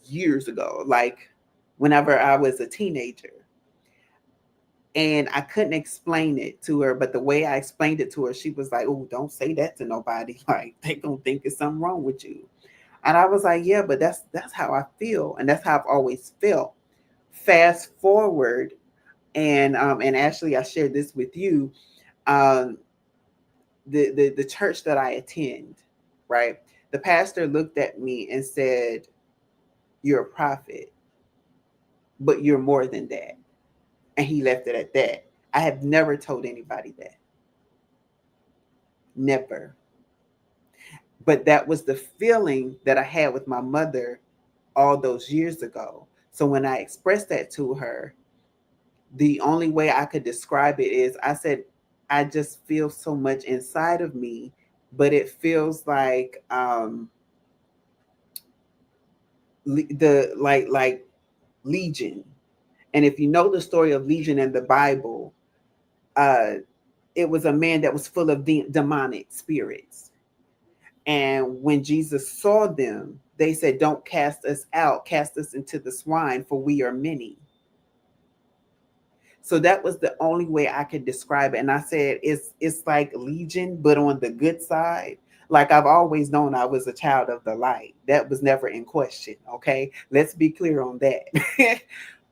S1: years ago, like whenever I was a teenager. And I couldn't explain it to her, but the way I explained it to her, she was like, "Oh, don't say that to nobody. Like they gonna think it's something wrong with you." And I was like, "Yeah, but that's how I feel, and that's how I've always felt." Fast forward, and Ashley, I shared this with you. Um, the church that I attend, right? The pastor looked at me and said, "You're a prophet, but you're more than that." And he left it at that. I have never told anybody that. Never. But that was the feeling that I had with my mother all those years ago. So when I expressed that to her, the only way I could describe it is I said, I just feel so much inside of me, but it feels like the like Legion. And if you know the story of Legion in the Bible, uh, it was a man that was full of demonic spirits. And when Jesus saw them, they said, "Don't cast us out, cast us into the swine, for we are many." So that was the only way I could describe it. And I said, it's like Legion, but on the good side. Like I've always known I was a child of the light. That was never in question. Okay. Let's be clear on that.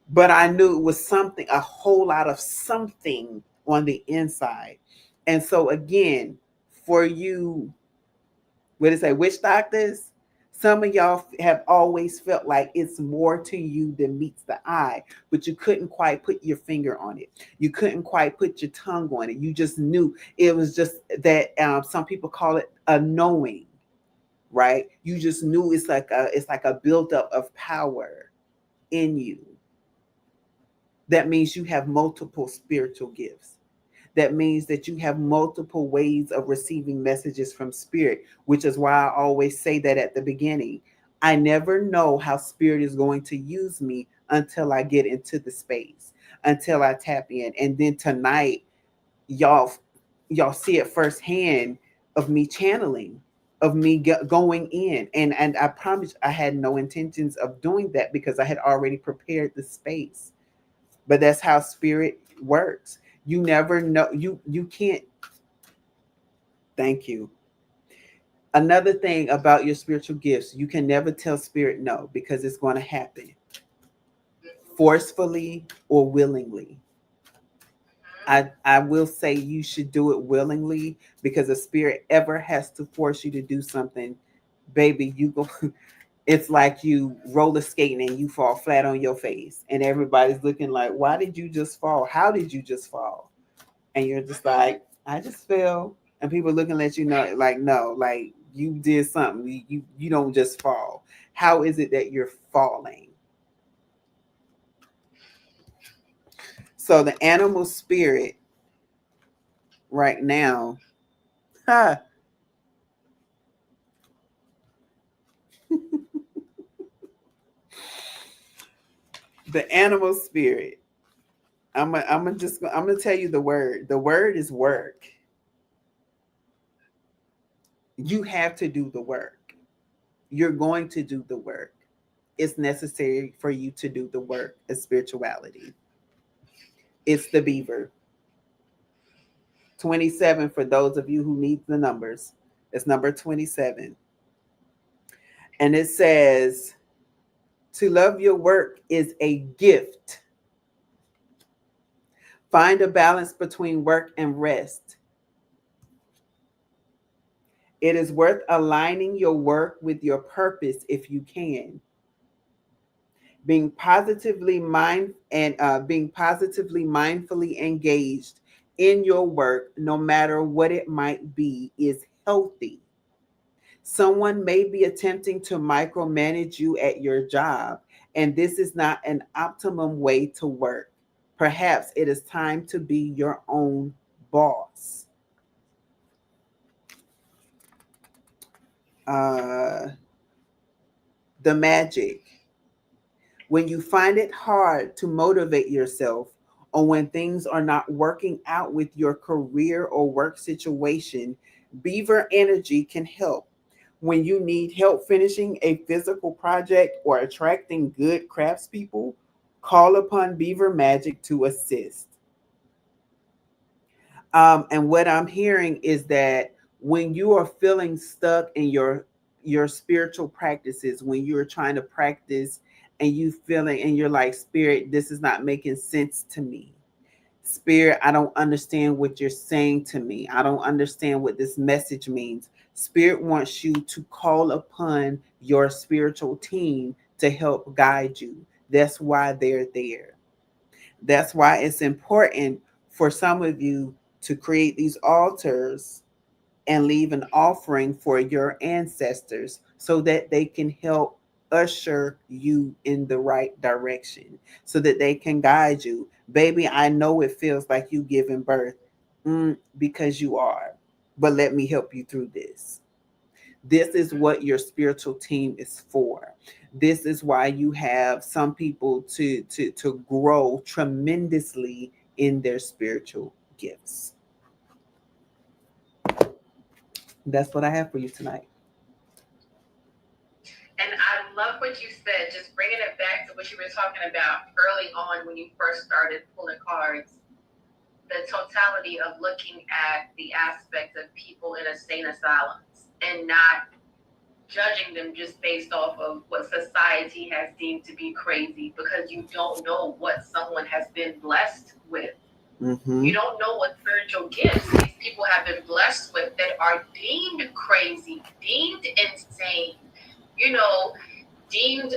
S1: But I knew it was something, a whole lot of something on the inside. And so again, for you, what did it say, witch doctors? Some of y'all have always felt like it's more to you than meets the eye, but you couldn't quite put your finger on it. You couldn't quite put your tongue on it. You just knew. It was just that some people call it a knowing, right? You just knew it's like a buildup of power in you. That means you have multiple spiritual gifts. That means that you have multiple ways of receiving messages from spirit, which is why I always say that at the beginning. I never know how spirit is going to use me until I get into the space, until I tap in. And then tonight, y'all y'all see it firsthand of me channeling, of me going in. And I promise I had no intentions of doing that because I had already prepared the space. But that's how spirit works. You never know. You can't. Thank you. Another thing about your spiritual gifts, you can never tell spirit no because it's going to happen forcefully or willingly. I will say you should do it willingly because a spirit ever has to force you to do something, baby, you go it's like you roller skating and you fall flat on your face and everybody's looking like, why did you just fall? How did you just fall? And you're just like, I just fell. And people looking at you know like, no, like you did something. You don't just fall. How is it that you're falling? So the animal spirit right now, huh, the animal spirit. I'm gonna tell you the word. The word is work. You have to do the work. You're going to do the work. It's necessary for you to do the work of spirituality. It's the beaver. 27 for those of you who need the numbers. It's number 27. And it says, to love your work is a gift. Find a balance between work and rest. It is worth aligning your work with your purpose if you can. Being positively mindfully engaged in your work, no matter what it might be, is healthy. Someone may be attempting to micromanage you at your job, and this is not an optimum way to work. Perhaps it is time to be your own boss. Uh, the magic. When you find it hard to motivate yourself, or when things are not working out with your career or work situation, Beaver Energy can help. When you need help finishing a physical project or attracting good craftspeople, call upon Beaver Magic to assist. And what I'm hearing is that when you are feeling stuck in your spiritual practices, when you're trying to practice and you feeling and you're like, spirit, this is not making sense to me. Spirit, I don't understand what you're saying to me. I don't understand what this message means. Spirit wants you to call upon your spiritual team to help guide you. That's why they're there. That's why it's important for some of you to create these altars and leave an offering for your ancestors so that they can help usher you in the right direction, so that they can guide you. Baby, I know it feels like you giving birth, because you are, but let me help you through this. This is what your spiritual team is for. This is why you have some people to grow tremendously in their spiritual gifts. That's what I have for you tonight.
S2: And I love what you said, just bringing it back to what you were talking about early on when you first started pulling cards. The totality of looking at the aspect of people in insane asylums and not judging them just based off of what society has deemed to be crazy, because you don't know what someone has been blessed with.
S1: Mm-hmm.
S2: You don't know what spiritual gifts these people have been blessed with that are deemed crazy, deemed insane, you know, deemed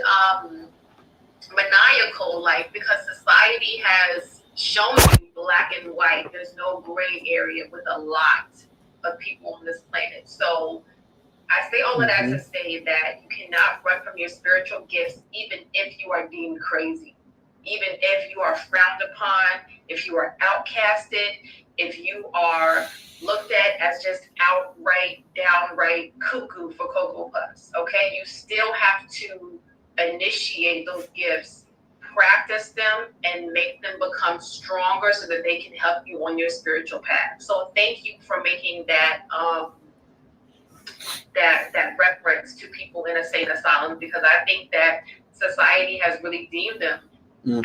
S2: maniacal, like, because society has shown you black and white. There's no gray area with a lot of people on this planet. So I say all of that to say that you cannot run from your spiritual gifts, even if you are deemed crazy, even if you are frowned upon, if you are outcasted, if you are looked at as just outright, downright cuckoo for Cocoa Puffs. Okay, you still have to initiate those gifts, practice them, and make them become stronger so that they can help you on your spiritual path. So thank you for making that that reference to people in insane asylums, because I think that society has really deemed them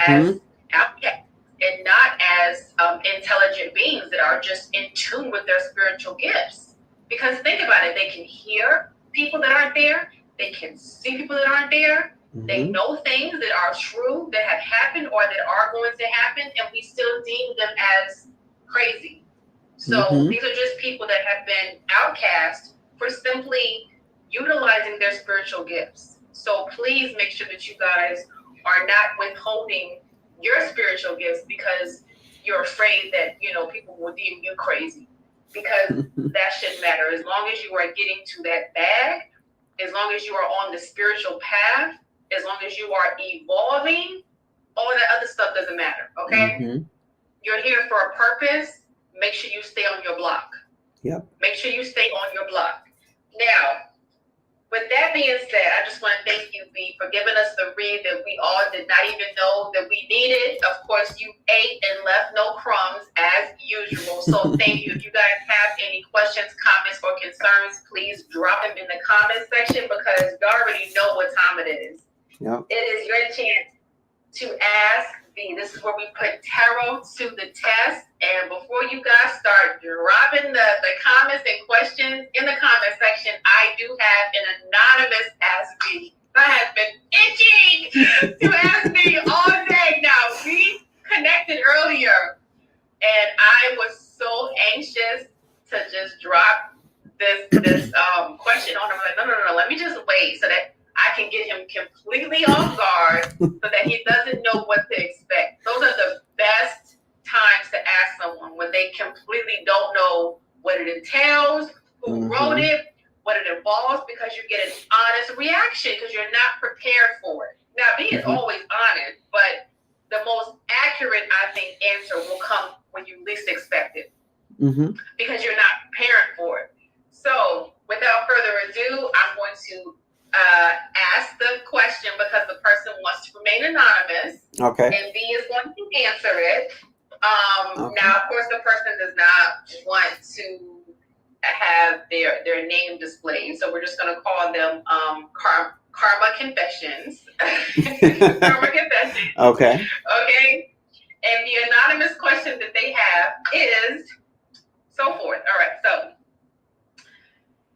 S2: as outcasts and not as intelligent beings that are just in tune with their spiritual gifts. Because think about it, they can hear people that aren't there, they can see people that aren't there, they
S1: Mm-hmm.
S2: know things that are true, that have happened, or that are going to happen, and we still deem them as crazy. So
S1: Mm-hmm.
S2: these are just people that have been outcast for simply utilizing their spiritual gifts. So please make sure that you guys are not withholding your spiritual gifts because you're afraid that, people will deem you crazy. Because that shouldn't matter. As long as you are getting to that bag, as long as you are on the spiritual path, as long as you are evolving, all that other stuff doesn't matter. Okay?
S1: Mm-hmm.
S2: You're here for a purpose. Make sure you stay on your block.
S1: Yep.
S2: Make sure you stay on your block. Now, with that being said, I just want to thank you, B, for giving us the read that we all did not even know that we needed. Of course, you ate and left no crumbs as usual. So thank you. If you guys have any questions, comments, or concerns, please drop them in the comment section because you already know what time it is.
S1: Yep.
S2: It is your chance to ask B. This is where we put tarot to the test. And before you guys start dropping the comments and questions in the comment section, I do have an anonymous Ask B. I have been itching to ask B all day now. We connected earlier, and I was so anxious to just drop this question on him. I'm like, no, let me just wait so that I can get him completely off guard so that he doesn't know what to expect. Those are the best times to ask someone when they completely don't know what it entails, who wrote it, what it involves, because you get an honest reaction because you're not prepared for it. Now, B is always honest, but the most accurate, I think, answer will come when you least expect it because you're not prepared for it. So, without further ado, I'm going to ask the question because the person wants to remain anonymous.
S1: Okay.
S2: And B is going to answer it. Now, of course, the person does not want to have their name displayed, so we're just going to call them Karma Confessions. Karma Confessions.
S1: Okay.
S2: Okay. And the anonymous question that they have is so forth. All right. So,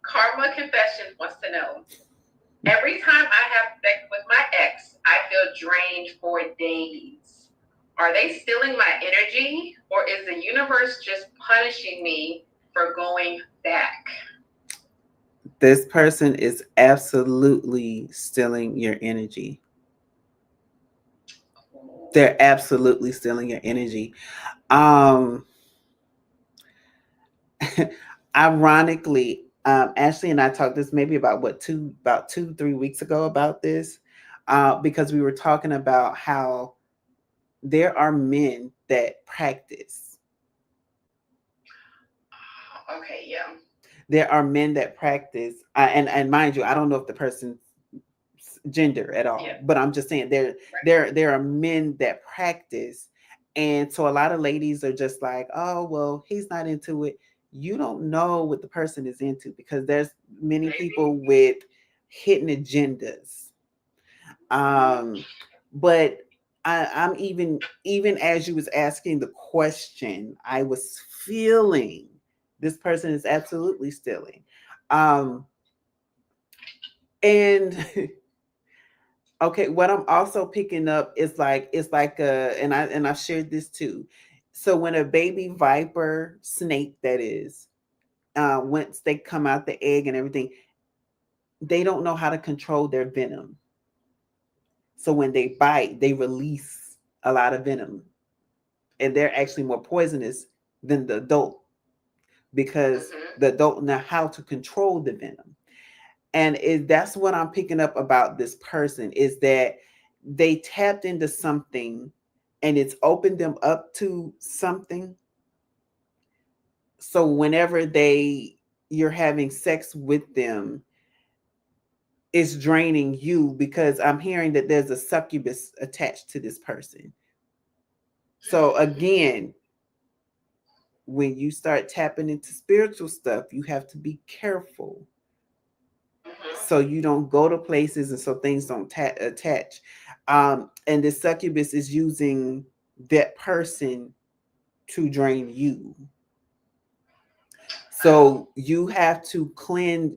S2: Karma Confessions wants to know. Every time I have sex with my ex, I feel drained for days. Are they stealing my energy, or is the universe just punishing me for going back?
S1: This person is absolutely stealing your energy. They're absolutely stealing your energy. Ironically, Ashley and I talked this maybe about 2-3 weeks ago about this, because we were talking about how there are men that practice.
S2: Okay, yeah.
S1: There are men that practice, and mind you, I don't know if the person's gender at all, but I'm just saying there are men that practice, and so a lot of ladies are just like, oh well, he's not into it. You don't know what the person is into because there's many people with hidden agendas. But I'm even as you was asking the question, I was feeling this person is absolutely stealing. And okay, what I'm also picking up is it's like and I've shared this too. So when a baby viper snake, that is, once they come out the egg and everything, they don't know how to control their venom. So when they bite, they release a lot of venom, and they're actually more poisonous than the adult because the adult know how to control the venom. And that's what I'm picking up about this person, is that they tapped into something and it's opened them up to something. So whenever you're having sex with them, it's draining you because I'm hearing that there's a succubus attached to this person. So again, when you start tapping into spiritual stuff, you have to be careful so you don't go to places and so things don't attach. And the succubus is using that person to drain you.
S2: Wow.
S1: So you have to cleanse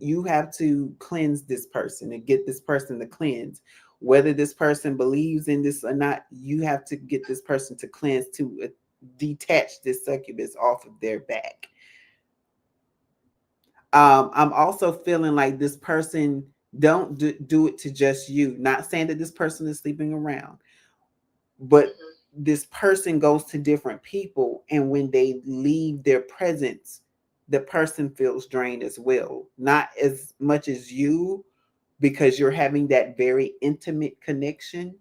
S1: this person and get this person to cleanse. Whether this person believes in this or not, you have to get this person to cleanse, to detach this succubus off of their back. I'm also feeling like this person don't do it to just you. Not saying that this person is sleeping around, but
S2: Hmm.
S1: this person goes to different people, and when they leave their presence, the person feels drained as well. Not as much as you, because you're having that very intimate connection,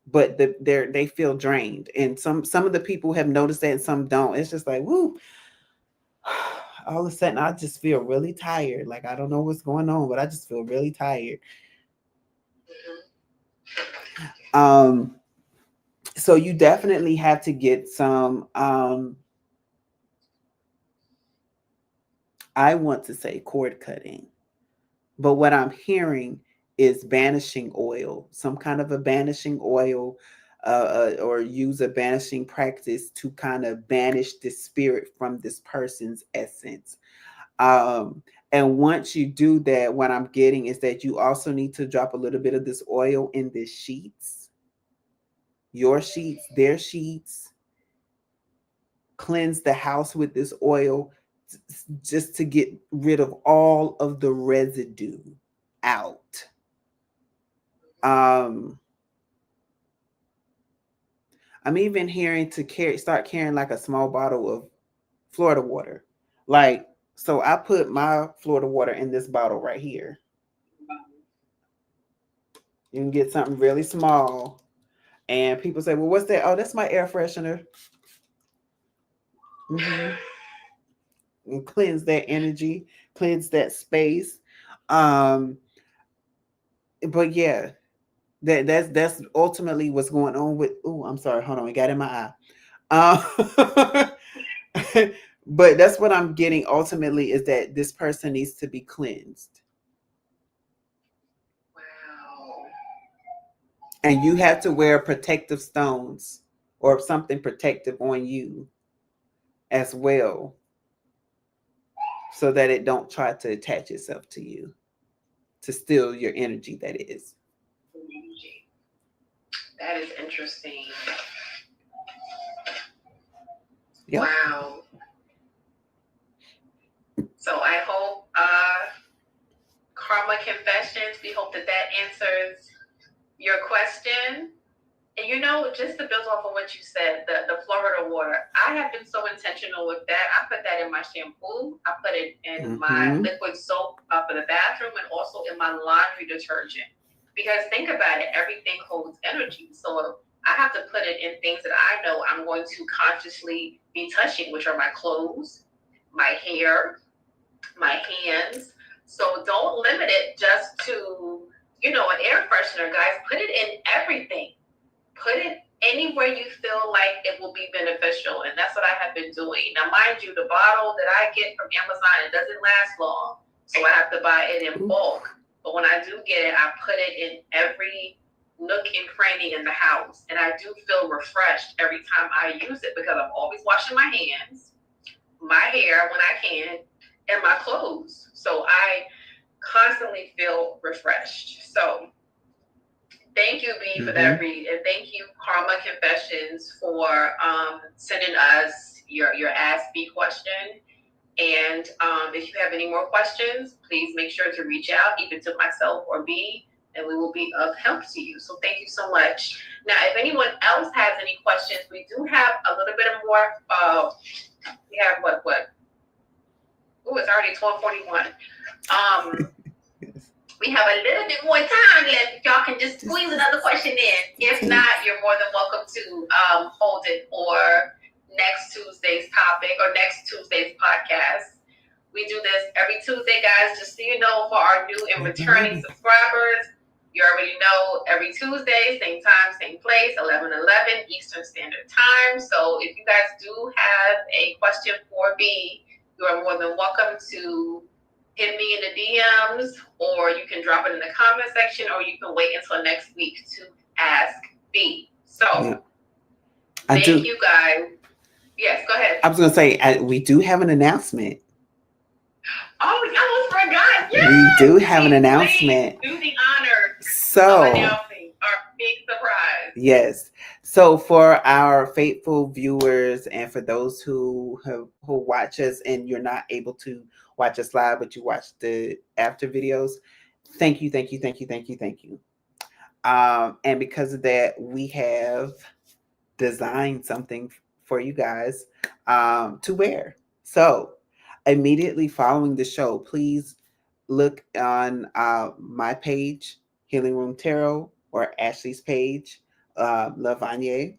S1: but they feel drained. And some of the people have noticed that, and some don't. It's just like, woo. All of a sudden, I just feel really tired. Like I don't know what's going on, but I just feel really tired.
S2: Hmm.
S1: Um, so you definitely have to get some. I want to say cord cutting, but what I'm hearing is banishing oil, some kind of a banishing oil, or use a banishing practice to kind of banish the spirit from this person's essence. Um, and once you do that, what I'm getting is that you also need to drop a little bit of this oil in the sheets, your sheets, their sheets, cleanse the house with this oil, just to get rid of all of the residue out. Um, I'm even hearing to start carrying like a small bottle of Florida water. Like, so I put my Florida water in this bottle right here. You can get something really small. And people say, well, what's that? Oh, that's my air freshener. Hmm. And cleanse that energy, cleanse that space. Um, but yeah, that's ultimately what's going on with. Oh, I'm sorry. Hold on, it got in my eye. But that's what I'm getting ultimately, is that this person needs to be cleansed,
S2: Wow.
S1: and you have to wear protective stones or something protective on you as well, so that it don't try to attach itself to you to steal your energy. That is.
S2: That is interesting.
S1: Yep.
S2: Wow. So I hope Karma Confessions, we hope that that answers your question. And just to build off of what you said, the Florida water, I have been so intentional with that. I put that in my shampoo. I put it in my
S1: Mm-hmm.
S2: liquid soap for the bathroom, and also in my laundry detergent. Because think about it, everything holds energy. So I have to put it in things that I know I'm going to consciously be touching, which are my clothes, my hair, my hands. So don't limit it just to, an air freshener, guys. Put it in everything. Put it anywhere you feel like it will be beneficial. And that's what I have been doing. Now, mind you, the bottle that I get from Amazon, it doesn't last long. So I have to buy it in bulk. But when I do get it, I put it in every nook and cranny in the house. And I do feel refreshed every time I use it, because I'm always washing my hands, my hair when I can, and my clothes. So I constantly feel refreshed. So thank you, B, for
S1: Mm-hmm.
S2: that read, and thank you, Karma Confessions, for sending us your Ask B question. And if you have any more questions, please make sure to reach out, either to myself or B, and we will be of help to you. So thank you so much. Now, if anyone else has any questions, we do have a little bit more. We have what? Oh, it's already 12:41. Um,
S1: Yes.
S2: we have a little bit more time left. If y'all can just squeeze another question in. If not, you're more than welcome to hold it for next Tuesday's topic or next Tuesday's podcast. We do this every Tuesday, guys, just so you know, for our new and returning subscribers. You already know, every Tuesday, same time, same place, 11:11 Eastern Standard Time. So if you guys do have a question for B, you are more than welcome to hit me in the DMs, or you can drop it in the comment section, or you can wait until next week to ask B. So,
S1: Yeah.
S2: thank you guys. Yes, go ahead.
S1: I was going to say, we do have an announcement.
S2: Oh, I almost forgot.
S1: We do
S2: Yes,
S1: have an
S2: please
S1: announcement.
S2: do the honor of
S1: So,
S2: announcing our big surprise.
S1: yes. So for our faithful viewers and for those who watch us and you're not able to watch us live, but you watch the after videos, thank you, thank you, thank you, thank you, thank you. And because of that, we have designed something for you guys to wear. So immediately following the show, please look on my page, Healing Room Tarot, or Ashley's page, Lavanye,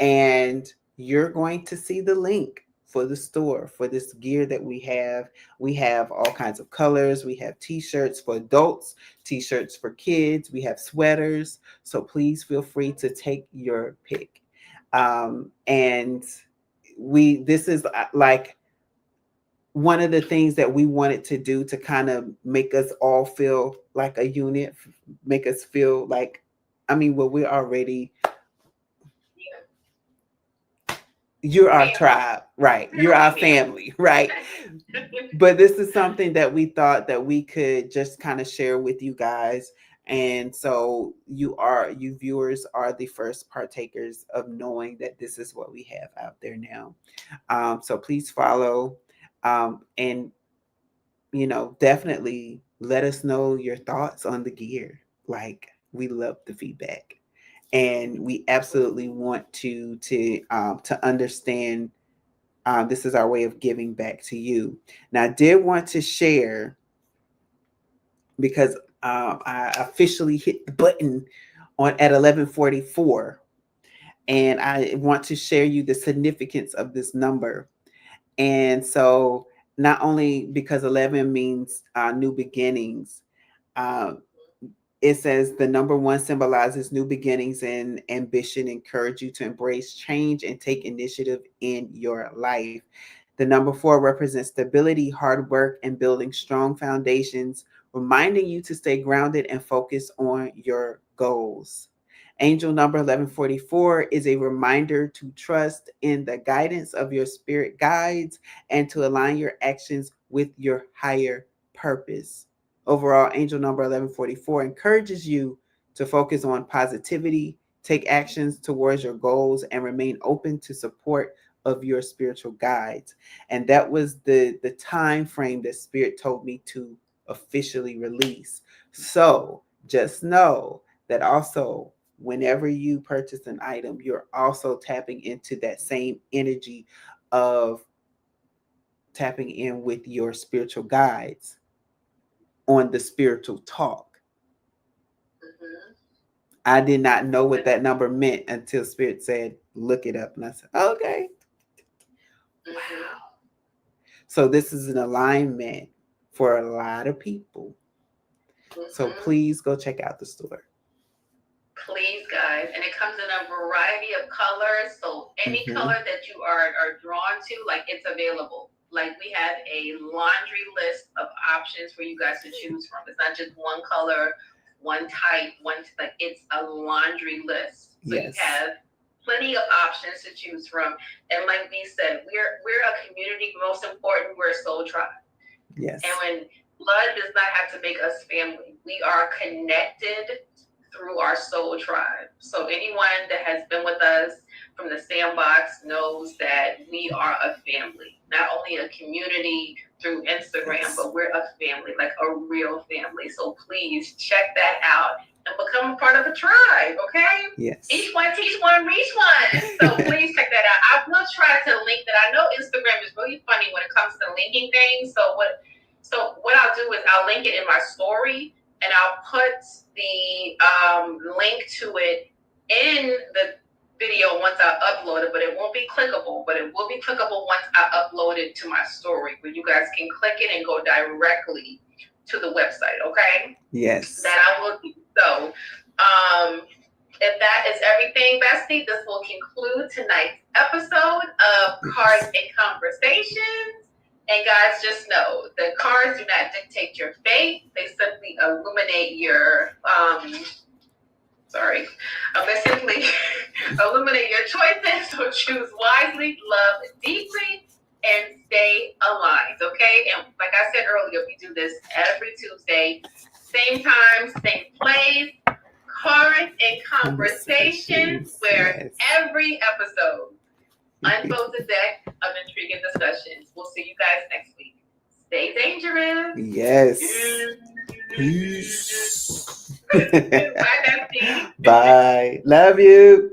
S1: and you're going to see the link for the store for this gear that we have. We have all kinds of colors. We have t-shirts for adults, t-shirts for kids. We have sweaters. So please feel free to take your pick. And this is like one of the things that we wanted to do to kind of make us all feel like a unit, make us feel like, I mean, well, we're already, you're our tribe, right? You're our family, right? But this is something that we thought that we could just kind of share with you guys. And so you viewers are the first partakers of knowing that this is what we have out there now. So please follow, and definitely let us know your thoughts on the gear. Like, we love the feedback, and we absolutely want to understand. This is our way of giving back to you. Now, I did want to share, because I officially hit the button at 11:44, and I want to share you the significance of this number. And so, not only because 11 means new beginnings, uh, it says the number 1 symbolizes new beginnings and ambition, encourage you to embrace change and take initiative in your life. The number 4 represents stability, hard work, and building strong foundations, reminding you to stay grounded and focus on your goals. Angel number 1144 is a reminder to trust in the guidance of your spirit guides and to align your actions with your higher purpose. Overall, angel number 1144 encourages you to focus on positivity, take actions towards your goals, and remain open to support of your spiritual guides. And that was the time frame that Spirit told me to officially release. So just know that also, whenever you purchase an item, you're also tapping into that same energy of tapping in with your spiritual guides on the spiritual talk.
S2: Mm-hmm.
S1: I did not know what that number meant until Spirit said, look it up. And I said, okay.
S2: Mm-hmm.
S1: Wow. So this is an alignment for a lot of people. Mm-hmm. So please go check out the store.
S2: Please, guys. And it comes in a variety of colors. So any color that you are drawn to, like, it's available. Like, we have a laundry list of options for you guys to choose from. It's not just one color, one type, like, it's a laundry list. So yes. You have plenty of options to choose from. And like we said, we're a community. Most important, we're a soul tribe.
S1: Yes.
S2: And when blood does not have to make us family, we are connected through our soul tribe. So anyone that has been with us from the Sandbox knows that we are a family, not only a community through Instagram, but we're a family, like a real family. So please check that out and become a part of a tribe, okay?
S1: Yes.
S2: Each one, teach one, reach one. So please check that out. I will try to link that. I know Instagram is really funny when it comes to linking things. So what I'll do is I'll link it in my story, and I'll put the link to it in the video once I upload it, but it won't be clickable. But it will be clickable once I upload it to my story, where you guys can click it and go directly to the website, okay?
S1: Yes.
S2: That I will do. So, if that is everything, Bestie, this will conclude tonight's episode of Cards and Conversations. And guys, just know, the cards do not dictate your fate. They simply illuminate your, they simply illuminate your choices. So choose wisely, love deeply, and stay aligned, okay? And like I said earlier, we do this every Tuesday, same time, same place, cards and conversations, where
S1: Yes.
S2: every episode unfolds a deck of intriguing discussions. We'll see you guys next week. Stay dangerous.
S1: Yes.
S2: Peace.
S1: Peace.
S2: Bye, Bestie.
S1: Bye. Love you.